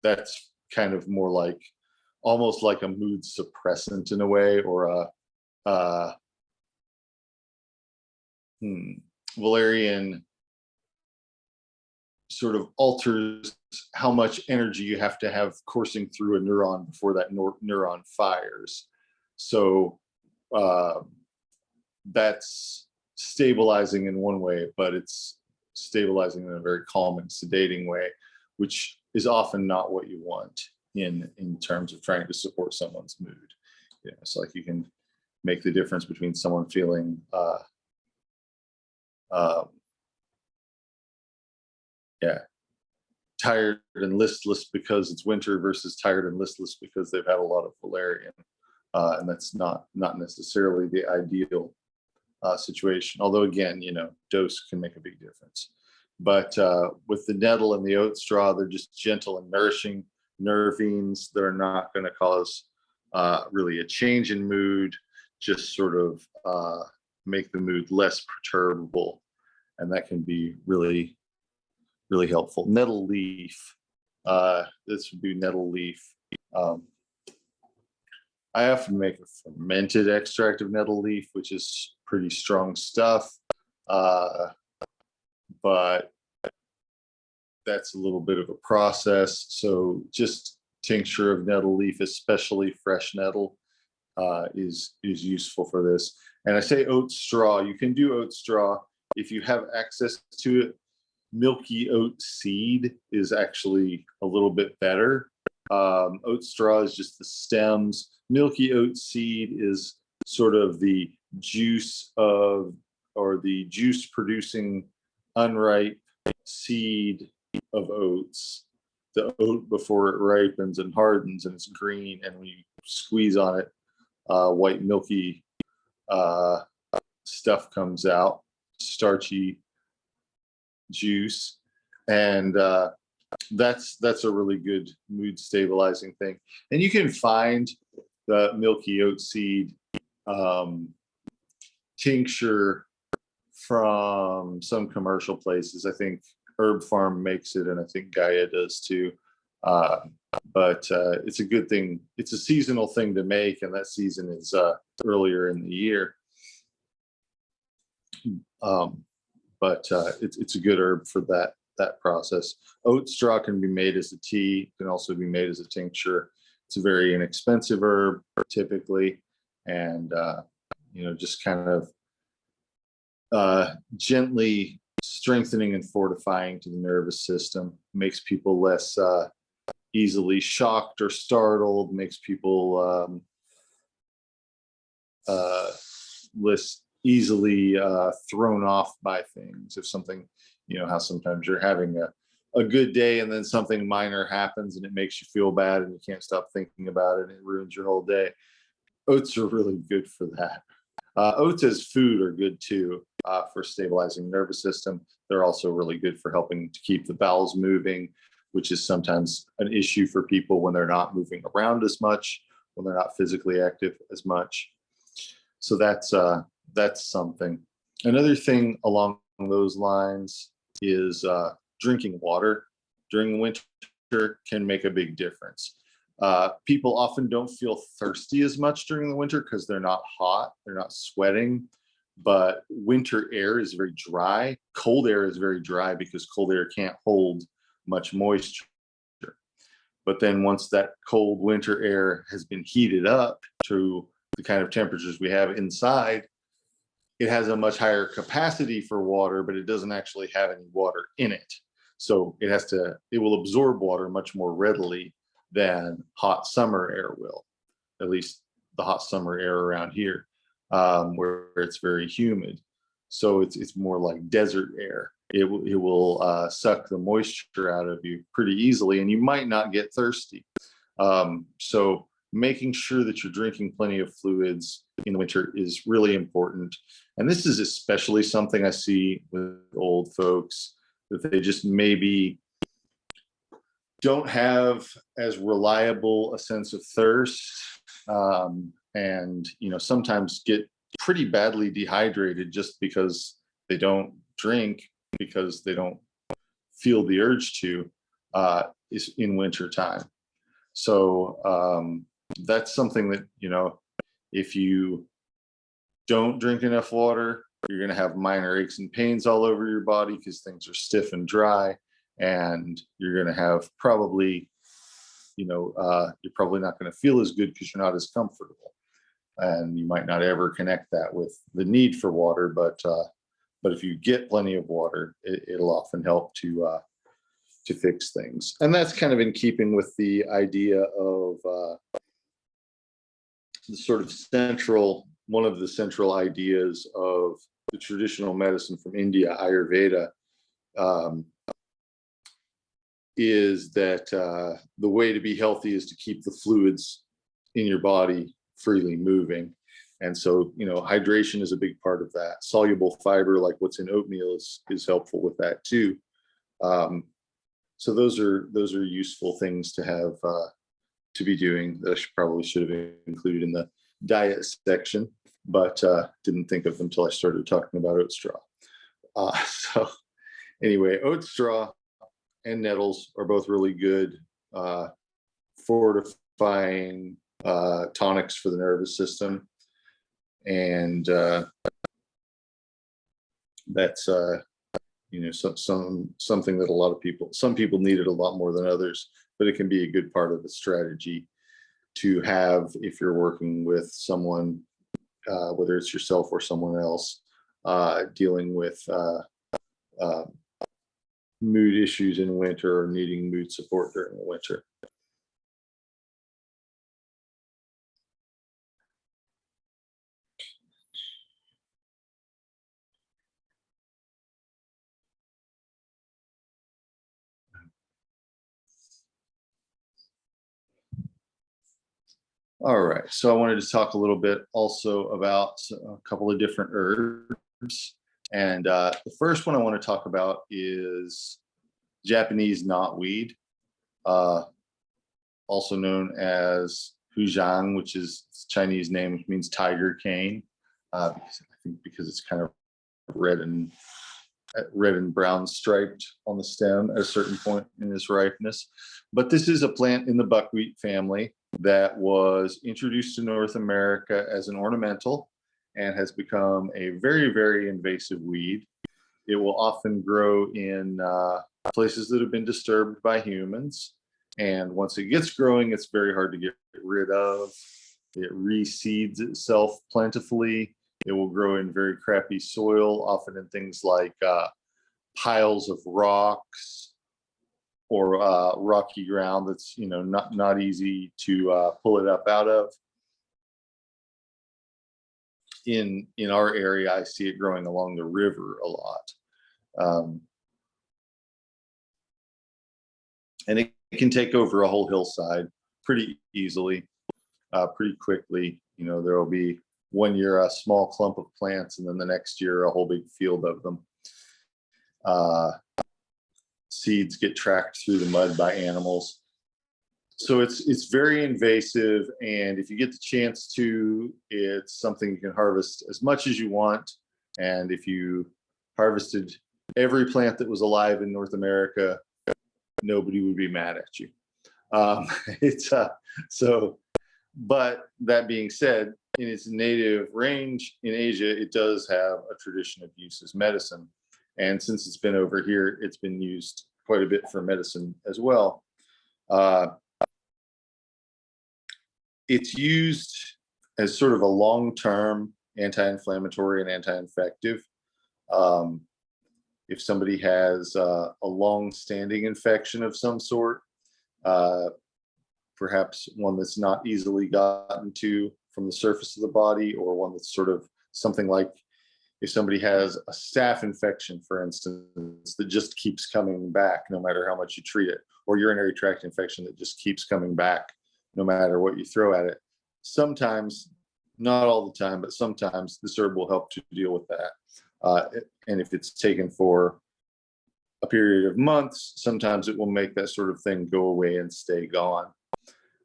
that's kind of more like almost like a mood suppressant in a way, or a valerian sort of alters how much energy you have to have coursing through a neuron before that neuron fires. So that's stabilizing in one way, but it's stabilizing in a very calming, sedating way, which is often not what you want in terms of trying to support someone's mood. Yeah, it's like you can make the difference between someone feeling tired and listless because it's winter versus tired and listless because they've had a lot of valerian, and that's not necessarily the ideal situation. Although again, dose can make a big difference. But with the nettle and the oat straw, they're just gentle and nourishing nervines. They're not going to cause really a change in mood, just sort of make the mood less perturbable, and that can be really helpful. Nettle leaf. This would be nettle leaf. I often make a fermented extract of nettle leaf, which is pretty strong stuff, but that's a little bit of a process. So just tincture of nettle leaf, especially fresh nettle, is useful for this. And I say oat straw. You can do oat straw if you have access to it. Milky oat seed is actually a little bit better. Oat straw is just the stems. Milky oat seed is sort of the juice of, or the juice producing unripe seed of oats. The oat before it ripens and hardens and it's green, and when you squeeze on it, white milky stuff comes out, starchy juice, and that's a really good mood stabilizing thing. And you can find the milky oat seed tincture from some commercial places. I think Herb Farm makes it, and I think Gaia does too. But it's a good thing. It's a seasonal thing to make, and that season is earlier in the year. But it's a good herb for that process. Oat straw can be made as a tea, can also be made as a tincture. It's a very inexpensive herb typically, and just kind of gently strengthening and fortifying to the nervous system, makes people less easily shocked or startled, makes people less easily thrown off by things. If something, how sometimes you're having a good day and then something minor happens and it makes you feel bad and you can't stop thinking about it and it ruins your whole day. Oats are really good for that. Oats as food are good too, for stabilizing the nervous system. They're also really good for helping to keep the bowels moving, which is sometimes an issue for people when they're not moving around as much, when they're not physically active as much. So that's something. Another thing along those lines is drinking water during the winter can make a big difference. People often don't feel thirsty as much during the winter because they're not hot, they're not sweating, but winter air is very dry. Cold air is very dry because cold air can't hold much moisture. But then once that cold winter air has been heated up to the kind of temperatures we have inside, it has a much higher capacity for water, but it doesn't actually have any water in it. So it will absorb water much more readily than hot summer air will, at least the hot summer air around here, where it's very humid. So it's more like desert air. It will suck the moisture out of you pretty easily, and you might not get thirsty. So making sure that you're drinking plenty of fluids in the winter is really important. And this is especially something I see with old folks, that they just maybe don't have as reliable a sense of thirst, and sometimes get pretty badly dehydrated just because they don't drink, because they don't feel the urge to, is in winter time. So that's something that, if you don't drink enough water, you're going to have minor aches and pains all over your body because things are stiff and dry, and you're going to have you're probably not going to feel as good because you're not as comfortable, and you might not ever connect that with the need for water. But if you get plenty of water, it'll often help to fix things. And that's kind of in keeping with the idea of the sort of one of the central ideas of the traditional medicine from India, Ayurveda, is that the way to be healthy is to keep the fluids in your body freely moving. And so, hydration is a big part of that. Soluble fiber, like what's in oatmeal, is helpful with that too. So those are useful things to have to be doing that I probably should have included in the diet section, but didn't think of them until I started talking about oat straw. So anyway, oat straw and nettles are both really good fortifying tonics for the nervous system, and that's something that some people need it a lot more than others, but it can be a good part of the strategy to have if you're working with someone, whether it's yourself or someone else, dealing with mood issues in winter or needing mood support during the winter. All right, so I wanted to talk a little bit also about a couple of different herbs. And the first one I want to talk about is Japanese knotweed, also known as hujang, which is its Chinese name, which means tiger cane, because it's kind of red and brown striped on the stem at a certain point in its ripeness. But this is a plant in the buckwheat family that was introduced to North America as an ornamental and has become a very, very invasive weed. It will often grow in places that have been disturbed by humans. And once it gets growing, it's very hard to get rid of. It reseeds itself plentifully. It will grow in very crappy soil, often in things like piles of rocks or rocky ground that's not easy to pull it up out of. In our area, I see it growing along the river a lot, and it can take over a whole hillside pretty easily, pretty quickly. There will be one year a small clump of plants, and then the next year a whole big field of them. Seeds get tracked through the mud by animals. So it's very invasive, and if you get the chance to, it's something you can harvest as much as you want. And if you harvested every plant that was alive in North America, nobody would be mad at you. But that being said, in its native range in Asia, it does have a tradition of use as medicine. And since it's been over here, it's been used quite a bit for medicine as well. It's used as sort of a long-term anti-inflammatory and anti-infective. Um, if somebody has a long-standing infection of some sort, uh, perhaps one that's not easily gotten to from the surface of the body, or one that's sort of something like if somebody has a staph infection, for instance, that just keeps coming back no matter how much you treat it, or urinary tract infection that just keeps coming back no matter what you throw at it. Sometimes, not all the time, but sometimes this herb will help to deal with that. And if it's taken for a period of months, sometimes it will make that sort of thing go away and stay gone.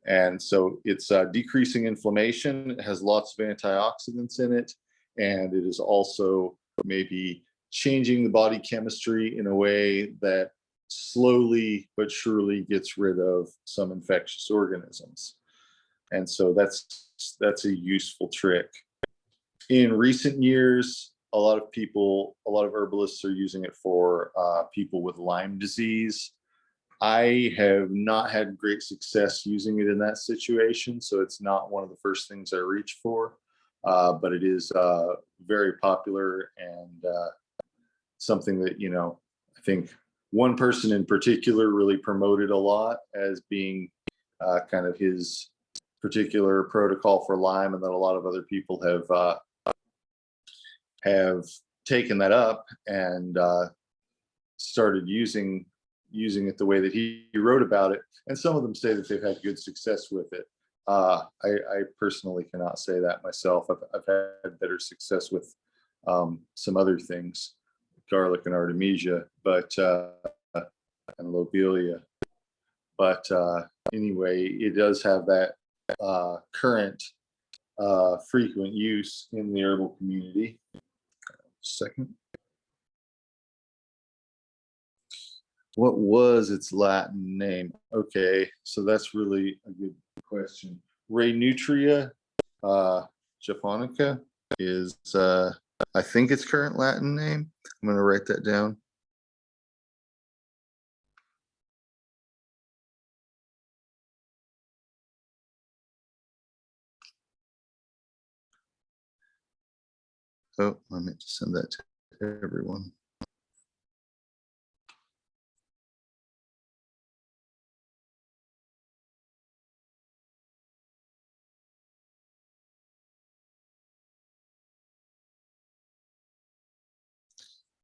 And so it's decreasing inflammation. It has lots of antioxidants in it. And it is also maybe changing the body chemistry in a way that slowly but surely gets rid of some infectious organisms. And so that's a useful trick. In recent years, a lot of herbalists are using it for people with Lyme disease. I have not had great success using it in that situation, so it's not one of the first things I reach for. But it is very popular, and something that, I think one person in particular really promoted a lot as being kind of his particular protocol for Lyme, and that a lot of other people have taken that up and started using it the way that he wrote about it. And some of them say that they've had good success with it. I personally cannot say that myself. I've had better success with some other things, garlic and artemisia, and lobelia. But anyway, it does have that current frequent use in the herbal community. Second. What was its Latin name? Okay, so that's really a good question. Reinutria japonica is, I think, its current Latin name. I'm going to write that down. Oh, I meant to send that to everyone.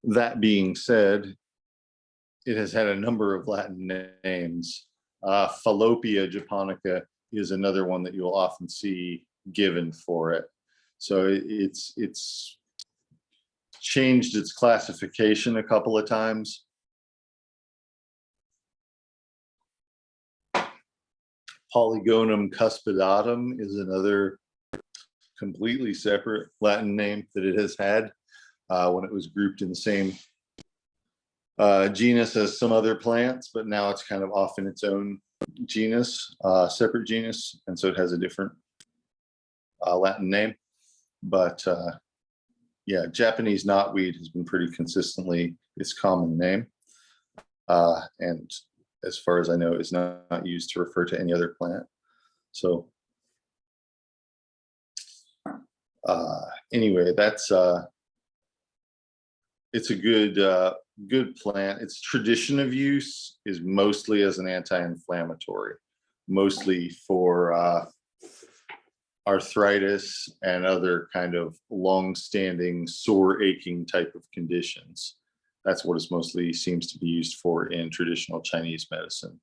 That being said, it has had a number of Latin names. Fallopia japonica is another one that you'll often see given for it. So it's changed its classification a couple of times. Polygonum cuspidatum is another completely separate Latin name that it has had when it was grouped in the same genus as some other plants, but now it's kind of off in its own genus, separate genus, and so it has a different Latin name. But yeah, Japanese knotweed has been pretty consistently its common name, and as far as I know, is not used to refer to any other plant. So anyway, that's it's a good plant. Its tradition of use is mostly as an anti-inflammatory, mostly for arthritis and other kind of long-standing sore aching type of conditions. That's what it mostly seems to be used for in traditional Chinese medicine.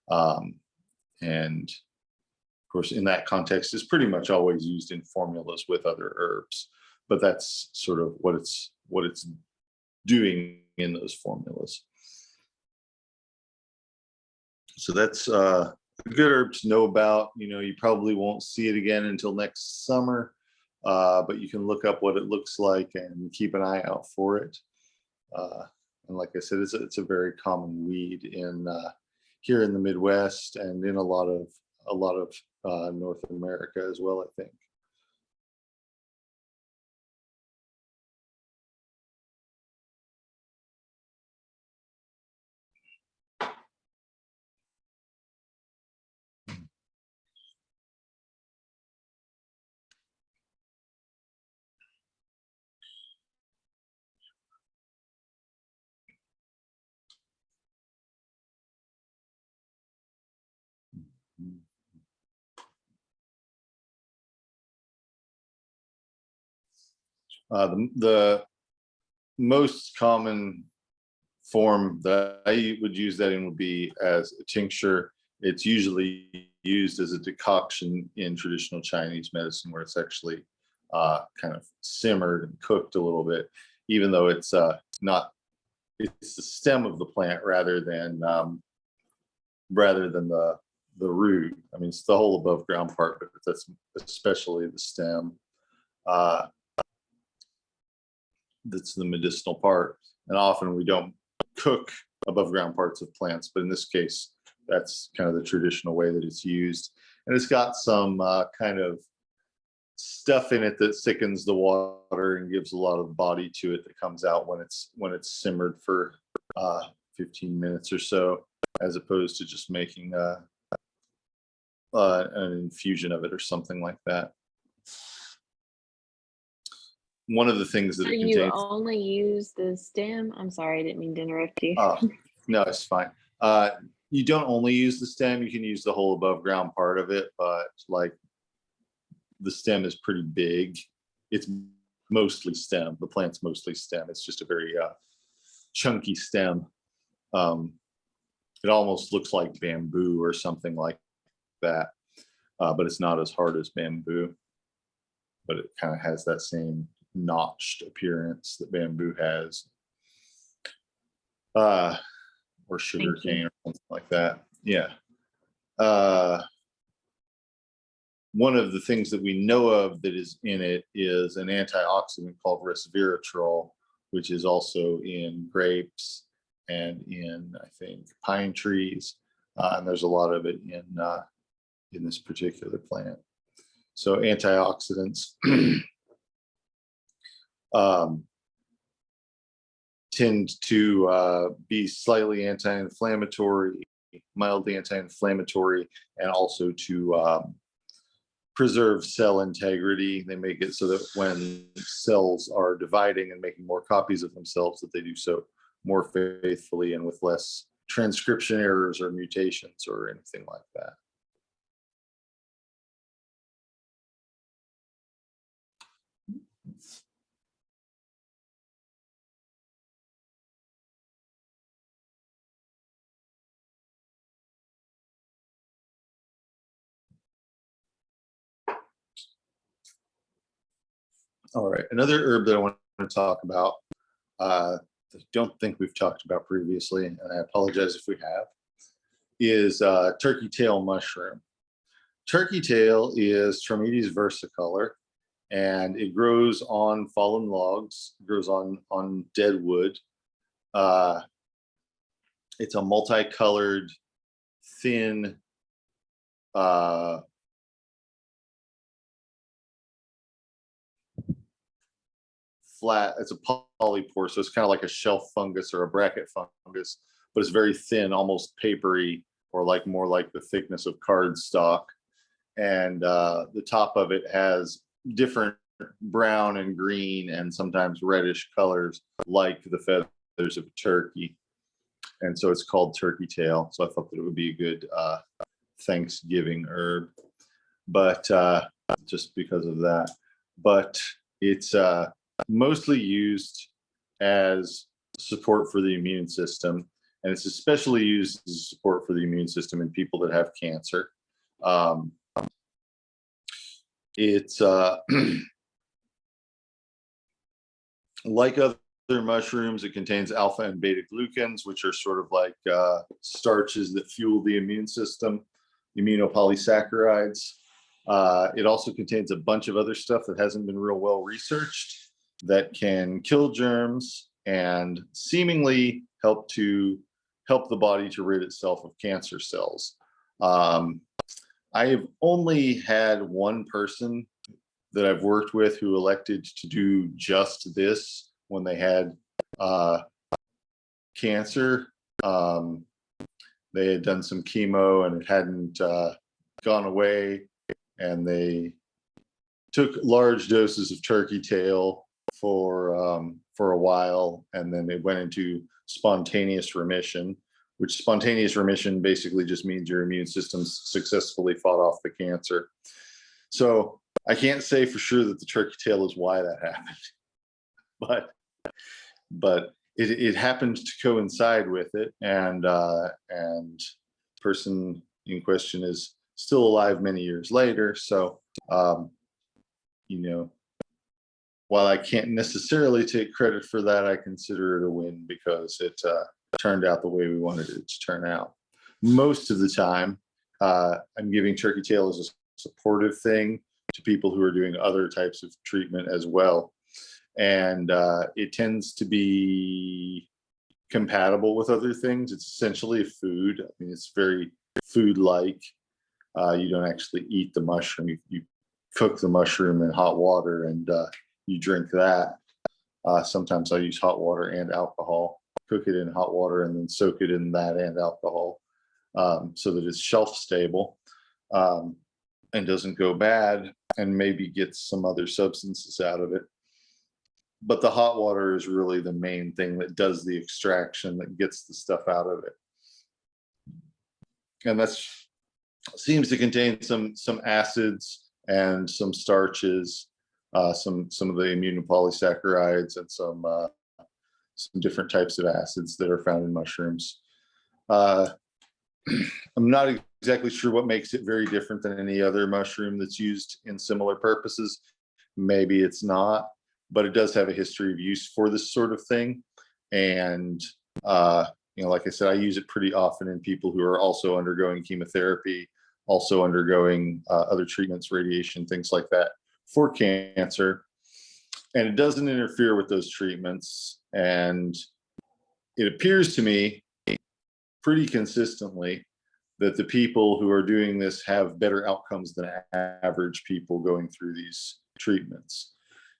And of course, in that context, it's pretty much always used in formulas with other herbs, but that's sort of what it's doing in those formulas. So that's a good herb to know about. You probably won't see it again until next summer, but you can look up what it looks like and keep an eye out for it. And like I said, it's a very common weed in here in the Midwest and in a lot of North America as well, I think. The most common form that I would use that in would be as a tincture. It's usually used as a decoction in traditional Chinese medicine, where it's actually kind of simmered and cooked a little bit, even though it's not. It's the stem of the plant rather than the root. I mean, it's the whole above ground part, but that's especially the stem. That's the medicinal part, and often we don't cook above ground parts of plants, but in this case, that's kind of the traditional way that it's used. And it's got some kind of stuff in it that thickens the water and gives a lot of body to it that comes out when it's simmered for 15 minutes or so, as opposed to just making an infusion of it or something like that. One of the things that So it you contains. only use the stem? I'm sorry, I didn't mean to interrupt you. No, it's fine. You don't only use the stem, you can use the whole above ground part of it, but like the stem is pretty big. It's mostly stem. The plant's mostly stem. It's just a very chunky stem. It almost looks like bamboo or something like that, but it's not as hard as bamboo, but it kind of has that same notched appearance that bamboo has, or sugar cane or something like that. Yeah. One of the things that we know of that is in it is an antioxidant called resveratrol, which is also in grapes and in, I think, pine trees, and there's a lot of it in this particular plant. So antioxidants tend to be slightly anti-inflammatory, mildly anti-inflammatory, and also to preserve cell integrity. They make it so that when cells are dividing and making more copies of themselves, that they do so more faithfully and with less transcription errors or mutations or anything like that. All right, another herb that I want to talk about, I don't think we've talked about previously, and I apologize if we have, is turkey tail mushroom. Turkey tail is Trametes versicolor, and it grows on fallen logs, it grows on dead wood. It's a multicolored, thin, flat. It's a polypore, so it's kind of like a shelf fungus or a bracket fungus, but it's very thin, almost papery, or like more like the thickness of cardstock. And the top of it has different brown and green and sometimes reddish colors, like the feathers of a turkey. And so it's called turkey tail. So I thought that it would be a good Thanksgiving herb, but just because of that. But it's mostly used as support for the immune system, and it's especially used as support for the immune system in people that have cancer. It's like other mushrooms, it contains alpha and beta glucans, which are sort of like starches that fuel the immune system, immunopolysaccharides. It also contains a bunch of other stuff that hasn't been real well researched that can kill germs and seemingly help the body to rid itself of cancer cells. I have only had one person that I've worked with who elected to do just this when they had cancer. They had done some chemo and it hadn't gone away, and they took large doses of turkey tail for a while, and then they went into spontaneous remission, which spontaneous remission basically just means your immune system successfully fought off the cancer. So I can't say for sure that the turkey tail is why that happened, but it happened to coincide with it, and person in question is still alive many years later. So you know, while I can't necessarily take credit for that, I consider it a win because it turned out the way we wanted it to turn out. Most of the time, I'm giving turkey tail as a supportive thing to people who are doing other types of treatment as well. And it tends to be compatible with other things. It's essentially food. I mean, it's very food-like. You don't actually eat the mushroom. You cook the mushroom in hot water and you drink that. Sometimes I use hot water and alcohol, cook it in hot water and then soak it in that and alcohol so that it's shelf stable and doesn't go bad, and maybe get some other substances out of it. But the hot water is really the main thing that does the extraction, that gets the stuff out of it. And that seems to contain some acids and some starches, some of the immunopolysaccharides, and some different types of acids that are found in mushrooms. I'm not exactly sure what makes it very different than any other mushroom that's used in similar purposes. Maybe it's not, but it does have a history of use for this sort of thing. And like I said, I use it pretty often in people who are also undergoing chemotherapy, also undergoing other treatments, radiation, things like that, for cancer. And it doesn't interfere with those treatments. And it appears to me pretty consistently that the people who are doing this have better outcomes than average people going through these treatments.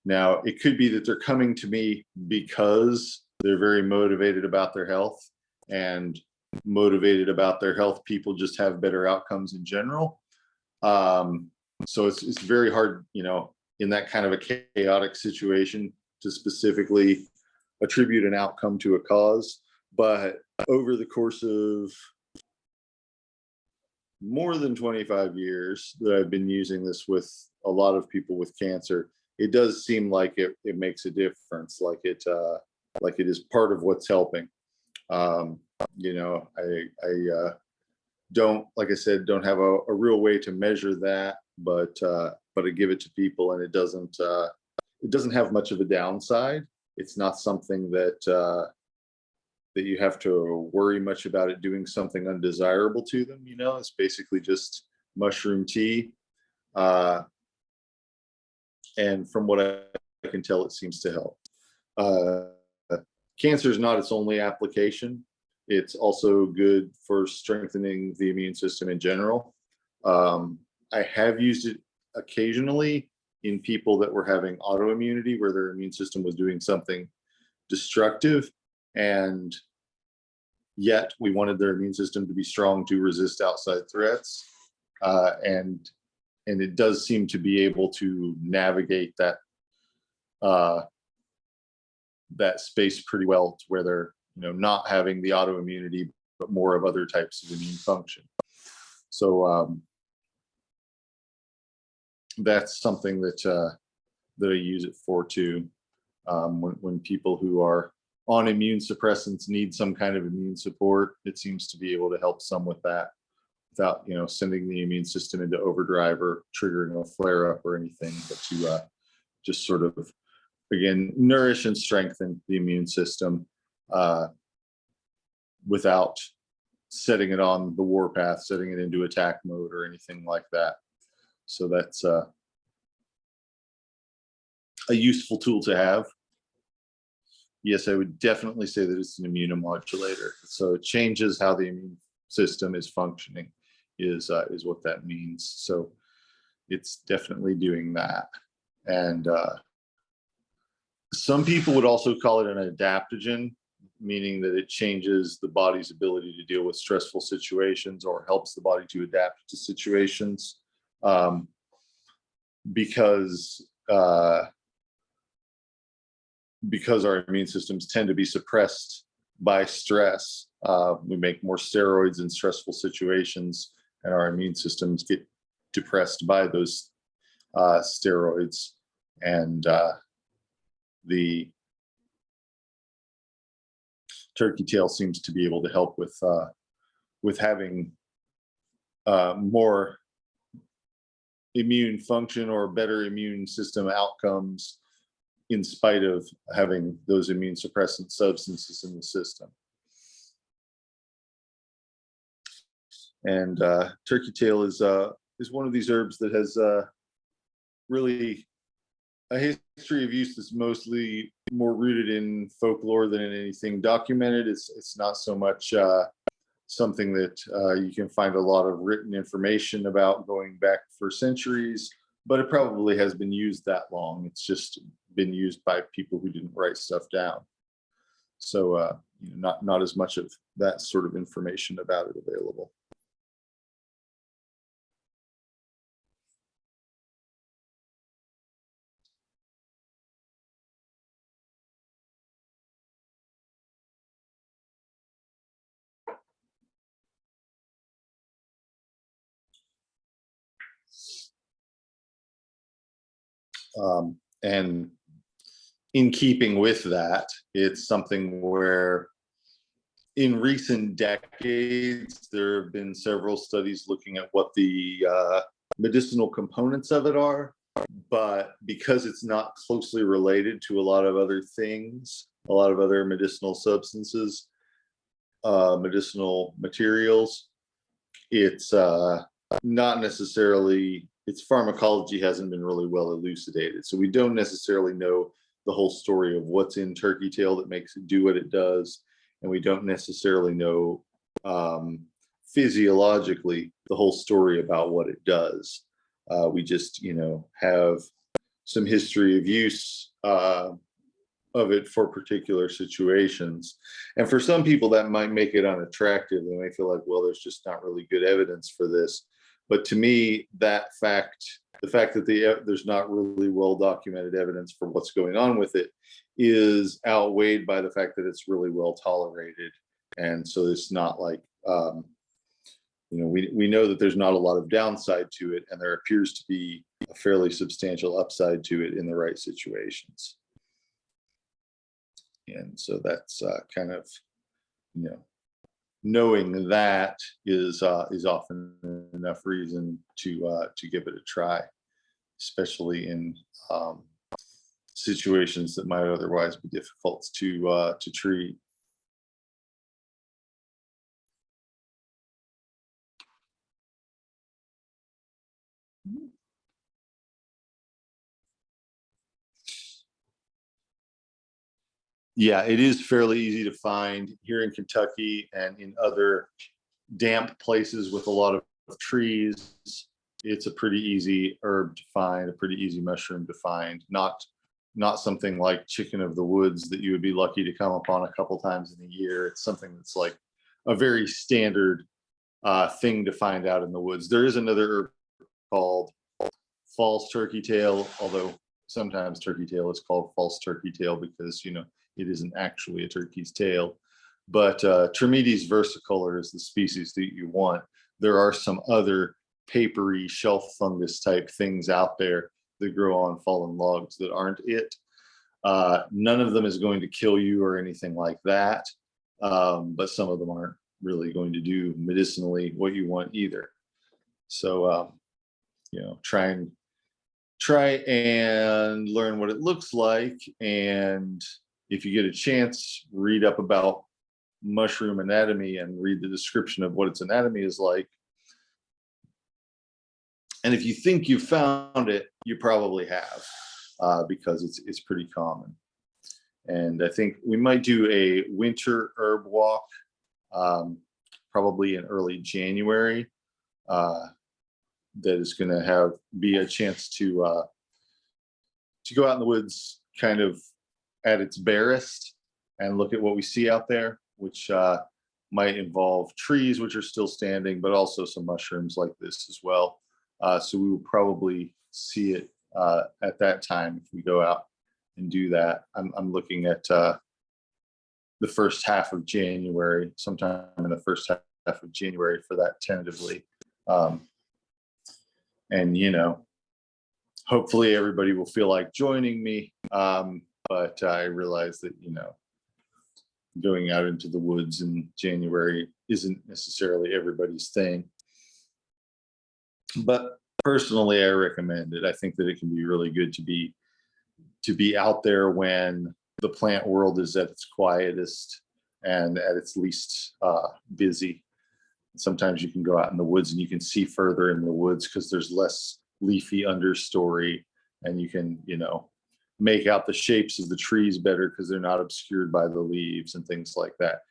Now, it could be that they're coming to me because they're very motivated about their health, and motivated about their health people just have better outcomes in general. So it's very hard, in that kind of a chaotic situation, to specifically attribute an outcome to a cause. But over the course of more than 25 years that I've been using this with a lot of people with cancer, it does seem like it makes a difference, like it is part of what's helping. I don't, like I said, don't have a real way to measure that, but I give it to people, and it doesn't have much of a downside. It's not something that you have to worry much about it doing something undesirable to them. It's basically just mushroom tea. And from what I can tell, it seems to help. Cancer is not its only application. It's also good for strengthening the immune system in general. I have used it occasionally in people that were having autoimmunity, where their immune system was doing something destructive, and yet we wanted their immune system to be strong to resist outside threats. And it does seem to be able to navigate that space pretty well, to where they're not having the autoimmunity, but more of other types of immune function. So that's something that I use it for too. When people who are on immune suppressants need some kind of immune support, it seems to be able to help some with that, without sending the immune system into overdrive or triggering a flare up or anything, but to just sort of, again, nourish and strengthen the immune system without setting it on the warpath, setting it into attack mode or anything like that. So that's a useful tool to have. Yes, I would definitely say that it's an immunomodulator. So it changes how the immune system is functioning, is what that means. So it's definitely doing that. And some people would also call it an adaptogen, meaning that it changes the body's ability to deal with stressful situations, or helps the body to adapt to situations, because our immune systems tend to be suppressed by stress. We make more steroids in stressful situations, and our immune systems get depressed by those steroids. And the turkey tail seems to be able to help with having more immune function or better immune system outcomes in spite of having those immune suppressant substances in the system. And turkey tail is one of these herbs that has really a history of use that's mostly more rooted in folklore than in anything documented. It's not so much something that you can find a lot of written information about going back for centuries, but it probably has been used that long. It's just been used by people who didn't write stuff down. So not as much of that sort of information about it available. And in keeping with that, it's something where in recent decades, there have been several studies looking at what the medicinal components of it are, but because it's not closely related to a lot of other things, a lot of other medicinal substances, medicinal materials, it's not necessarily, its pharmacology hasn't been really well elucidated. So we don't necessarily know the whole story of what's in turkey tail that makes it do what it does. And we don't necessarily know physiologically the whole story about what it does. We just, have some history of use of it for particular situations. And for some people that might make it unattractive. They may feel like, well, there's just not really good evidence for this. But to me, the fact that there's not really well documented evidence for what's going on with it is outweighed by the fact that it's really well tolerated. And so it's not like, we know that there's not a lot of downside to it, and there appears to be a fairly substantial upside to it in the right situations. And so that's kind of, knowing that is often enough reason to give it a try, especially in situations that might otherwise be difficult to treat. Yeah, it is fairly easy to find here in Kentucky and in other damp places with a lot of trees. It's a pretty easy herb to find, a pretty easy mushroom to find. Not something like chicken of the woods that you would be lucky to come upon a couple times in a year. It's something that's like a very standard thing to find out in the woods. There is another herb called false turkey tail, although sometimes turkey tail is called false turkey tail because it isn't actually a turkey's tail. But Trametes versicolor is the species that you want. There are some other papery shelf fungus type things out there that grow on fallen logs that aren't it. None of them is going to kill you or anything like that, but some of them aren't really going to do medicinally what you want either. So try and learn what it looks like, and if you get a chance, read up about mushroom anatomy and read the description of what its anatomy is like. And if you think you found it, you probably have, because it's pretty common. And I think we might do a winter herb walk, probably in early January. That is going to be a chance to go out in the woods, kind of at its barest, and look at what we see out there, which might involve trees which are still standing, but also some mushrooms like this as well. So we will probably see it at that time if we go out and do that. I'm looking at the first half of January, sometime in the first half of January for that tentatively. And hopefully everybody will feel like joining me. But I realize that going out into the woods in January isn't necessarily everybody's thing. But personally, I recommend it. I think that it can be really good to be out there when the plant world is at its quietest and at its least busy. Sometimes you can go out in the woods and you can see further in the woods because there's less leafy understory, and you can, make out the shapes of the trees better because they're not obscured by the leaves and things like that.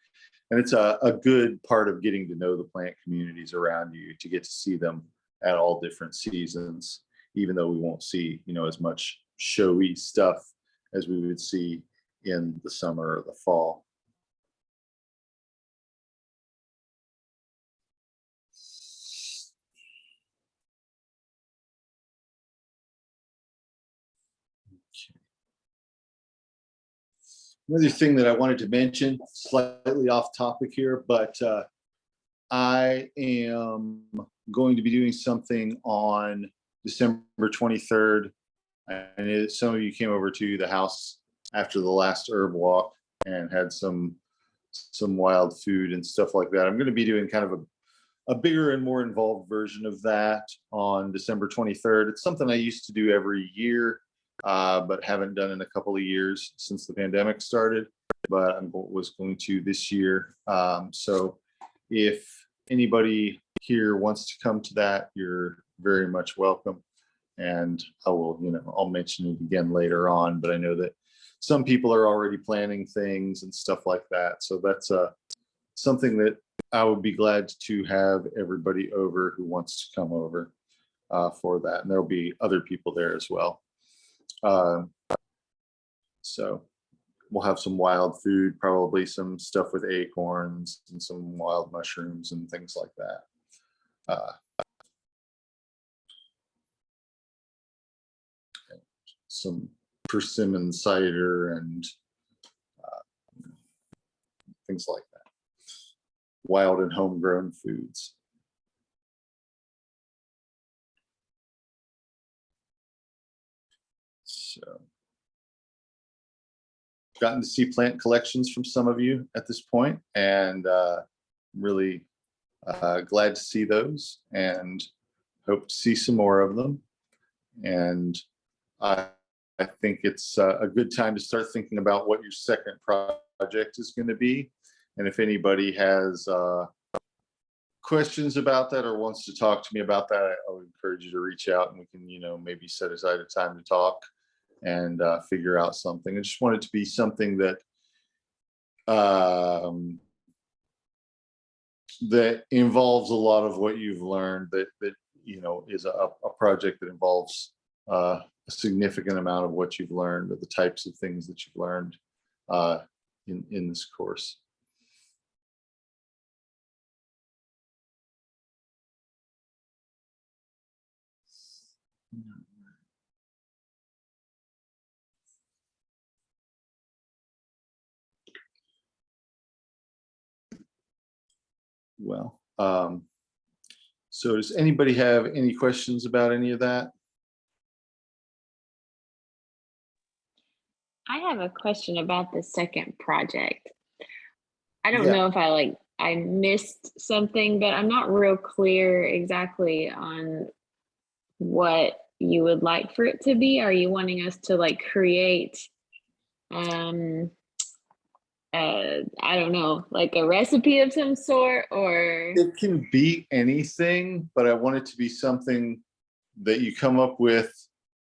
And it's a good part of getting to know the plant communities around you, to get to see them at all different seasons, even though we won't see, as much showy stuff as we would see in the summer or the fall. Another thing that I wanted to mention, slightly off topic here, but I am going to be doing something on December 23rd. And some of you came over to the house after the last herb walk and had some wild food and stuff like that. I'm going to be doing kind of a bigger and more involved version of that on December 23rd. It's something I used to do every year, but haven't done in a couple of years since the pandemic started, but I was going to this year. So if anybody here wants to come to that, you're very much welcome. And I will, I'll mention it again later on, but I know that some people are already planning things and stuff like that. So that's something that I would be glad to have everybody over who wants to come over for that. And there'll be other people there as well. So we'll have some wild food, probably some stuff with acorns and some wild mushrooms and things like that. Some persimmon cider and things like that. Wild and homegrown foods. So, gotten to see plant collections from some of you at this point, and really glad to see those, and hope to see some more of them. And I think it's a good time to start thinking about what your second project is going to be. And if anybody has questions about that or wants to talk to me about that, I would encourage you to reach out, and we can, maybe set aside a time to talk and figure out something. I just want it to be something that that involves a lot of what you've learned, that is a project that involves a significant amount of what you've learned, or the types of things that you've learned in this course. Well, so does anybody have any questions about any of that? I have a question about the second project. I don't Yeah. know if I missed something, but I'm not real clear exactly on what you would like for it to be. Are you wanting us to create I don't know, like a recipe of some sort, or It can be anything, but I want it to be something that you come up with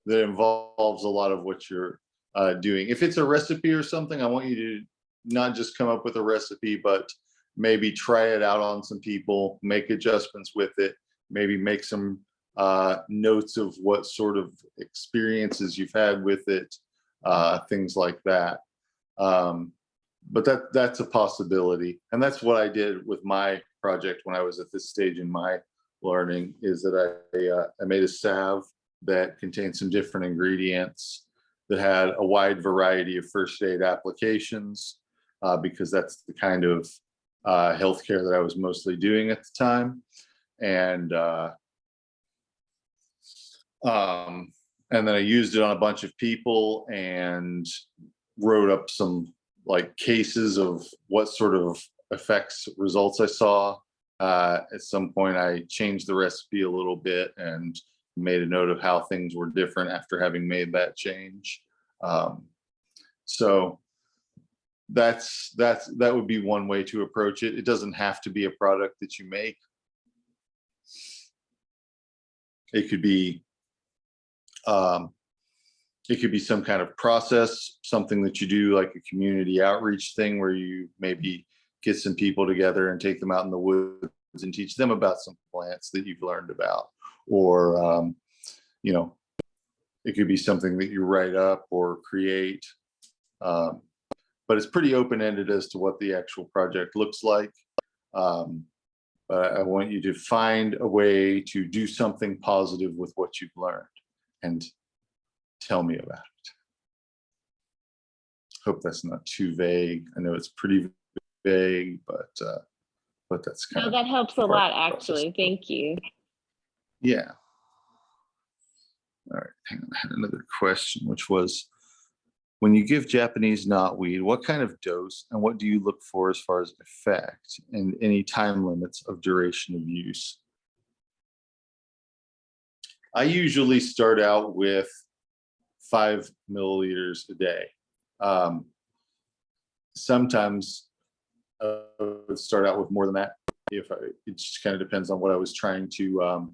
that involves a lot of what you're doing. If it's a recipe or something, I want you to not just come up with a recipe, but maybe try it out on some people, make adjustments with it, maybe make some notes of what sort of experiences you've had with it, things like that. But that's a possibility. And that's what I did with my project when I was at this stage in my learning, is that I made a salve that contained some different ingredients that had a wide variety of first aid applications, because that's the kind of healthcare that I was mostly doing at the time. And then I used it on a bunch of people and wrote up some like cases of what sort of effects results I saw. At some point, I changed the recipe a little bit and made a note of how things were different after having made that change. So that would be one way to approach it. It doesn't have to be a product that you make. It could be some kind of process, something that you do, like a community outreach thing where you maybe get some people together and take them out in the woods and teach them about some plants that you've learned about. Or, it could be something that you write up or create. But it's pretty open-ended as to what the actual project looks like. But I want you to find a way to do something positive with what you've learned and tell me about it. Hope that's not too vague. I know it's pretty vague, but that's kind No, of that helps a lot, actually. Thank you. Yeah. All right, hang on. I had another question, which was, when you give Japanese knotweed, what kind of dose and what do you look for as far as effect and any time limits of duration of use? I usually start out with 5 milliliters a day. Sometimes I would start out with more than that. It just kind of depends on what I was trying to,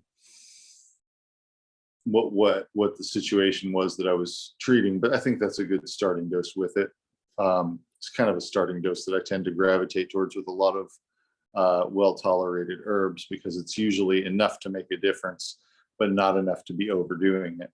what the situation was that I was treating, but I think that's a good starting dose with it. It's kind of a starting dose that I tend to gravitate towards with a lot of well-tolerated herbs, because it's usually enough to make a difference, but not enough to be overdoing it.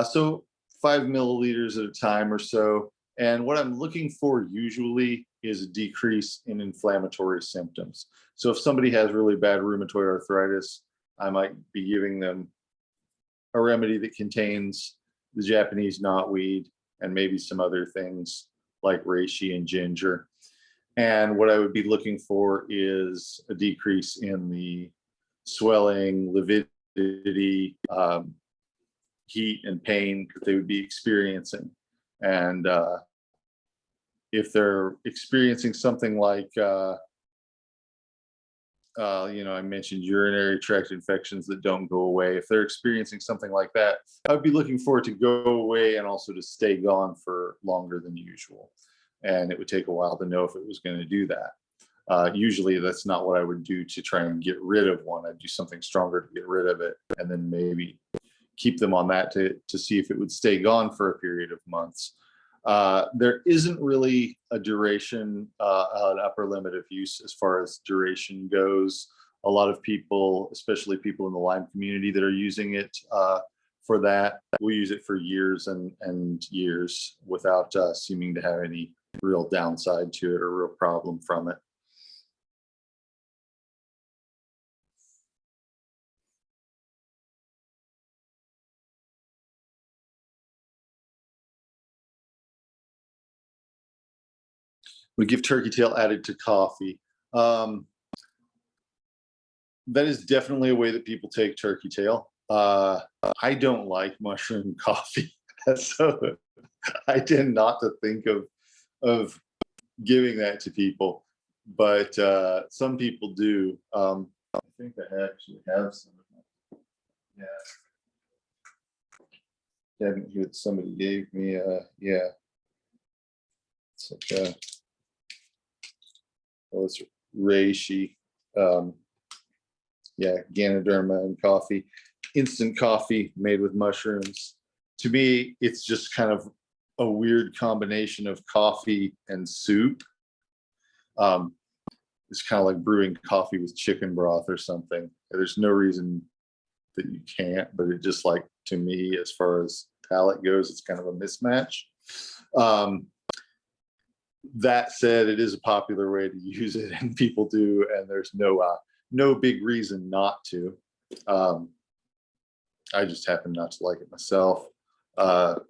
So 5 milliliters at a time or so. And what I'm looking for usually is a decrease in inflammatory symptoms. So if somebody has really bad rheumatoid arthritis, I might be giving them a remedy that contains the Japanese knotweed and maybe some other things like reishi and ginger. And what I would be looking for is a decrease in the swelling, lividity, heat, and pain that they would be experiencing. And if they're experiencing something like, I mentioned urinary tract infections that don't go away. If they're experiencing something like that, I would be looking for it to go away and also to stay gone for longer than usual. And it would take a while to know if it was going to do that. Usually that's not what I would do to try and get rid of one. I'd do something stronger to get rid of it, and then maybe keep them on that to see if it would stay gone for a period of months. There isn't really a duration, an upper limit of use as far as duration goes. A lot of people, especially people in the Lyme community that are using it for that, will use it for years and years without seeming to have any real downside to it or real problem from it. We give turkey tail added to coffee. That is definitely a way that people take turkey tail. I don't like mushroom coffee, so I tend not to think of giving that to people. But some people do. I think I actually have some of them. Yeah, haven't heard somebody gave me. Yeah, it's like it's reishi. Yeah, Ganoderma and coffee, instant coffee made with mushrooms. To me, it's just kind of a weird combination of coffee and soup. It's kind of like brewing coffee with chicken broth or something. There's no reason that you can't, but it just, like, to me, as far as palate goes, it's kind of a mismatch. That said, it is a popular way to use it, and people do, and there's no big reason not to. I just happen not to like it myself. But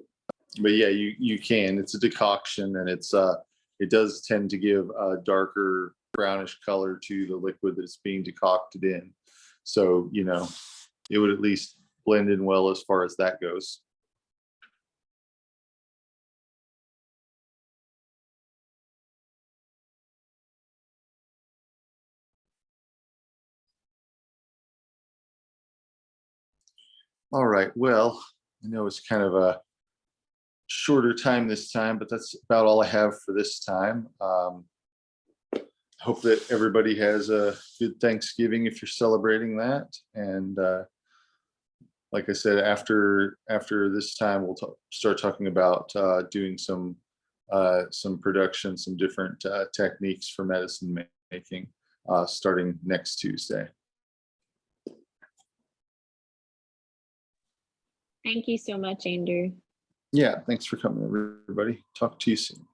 yeah, you can. It's a decoction, and it does tend to give a darker brownish color to the liquid that it's being decocted in. So, it would at least blend in well as far as that goes. All right. Well, I know it's kind of a shorter time this time, but that's about all I have for this time. Hope that everybody has a good Thanksgiving if you're celebrating that. And like I said, after this time, we'll start talking about doing some production, some different techniques for medicine making, starting next Tuesday. Thank you so much, Andrew. Yeah, thanks for coming, everybody. Talk to you soon.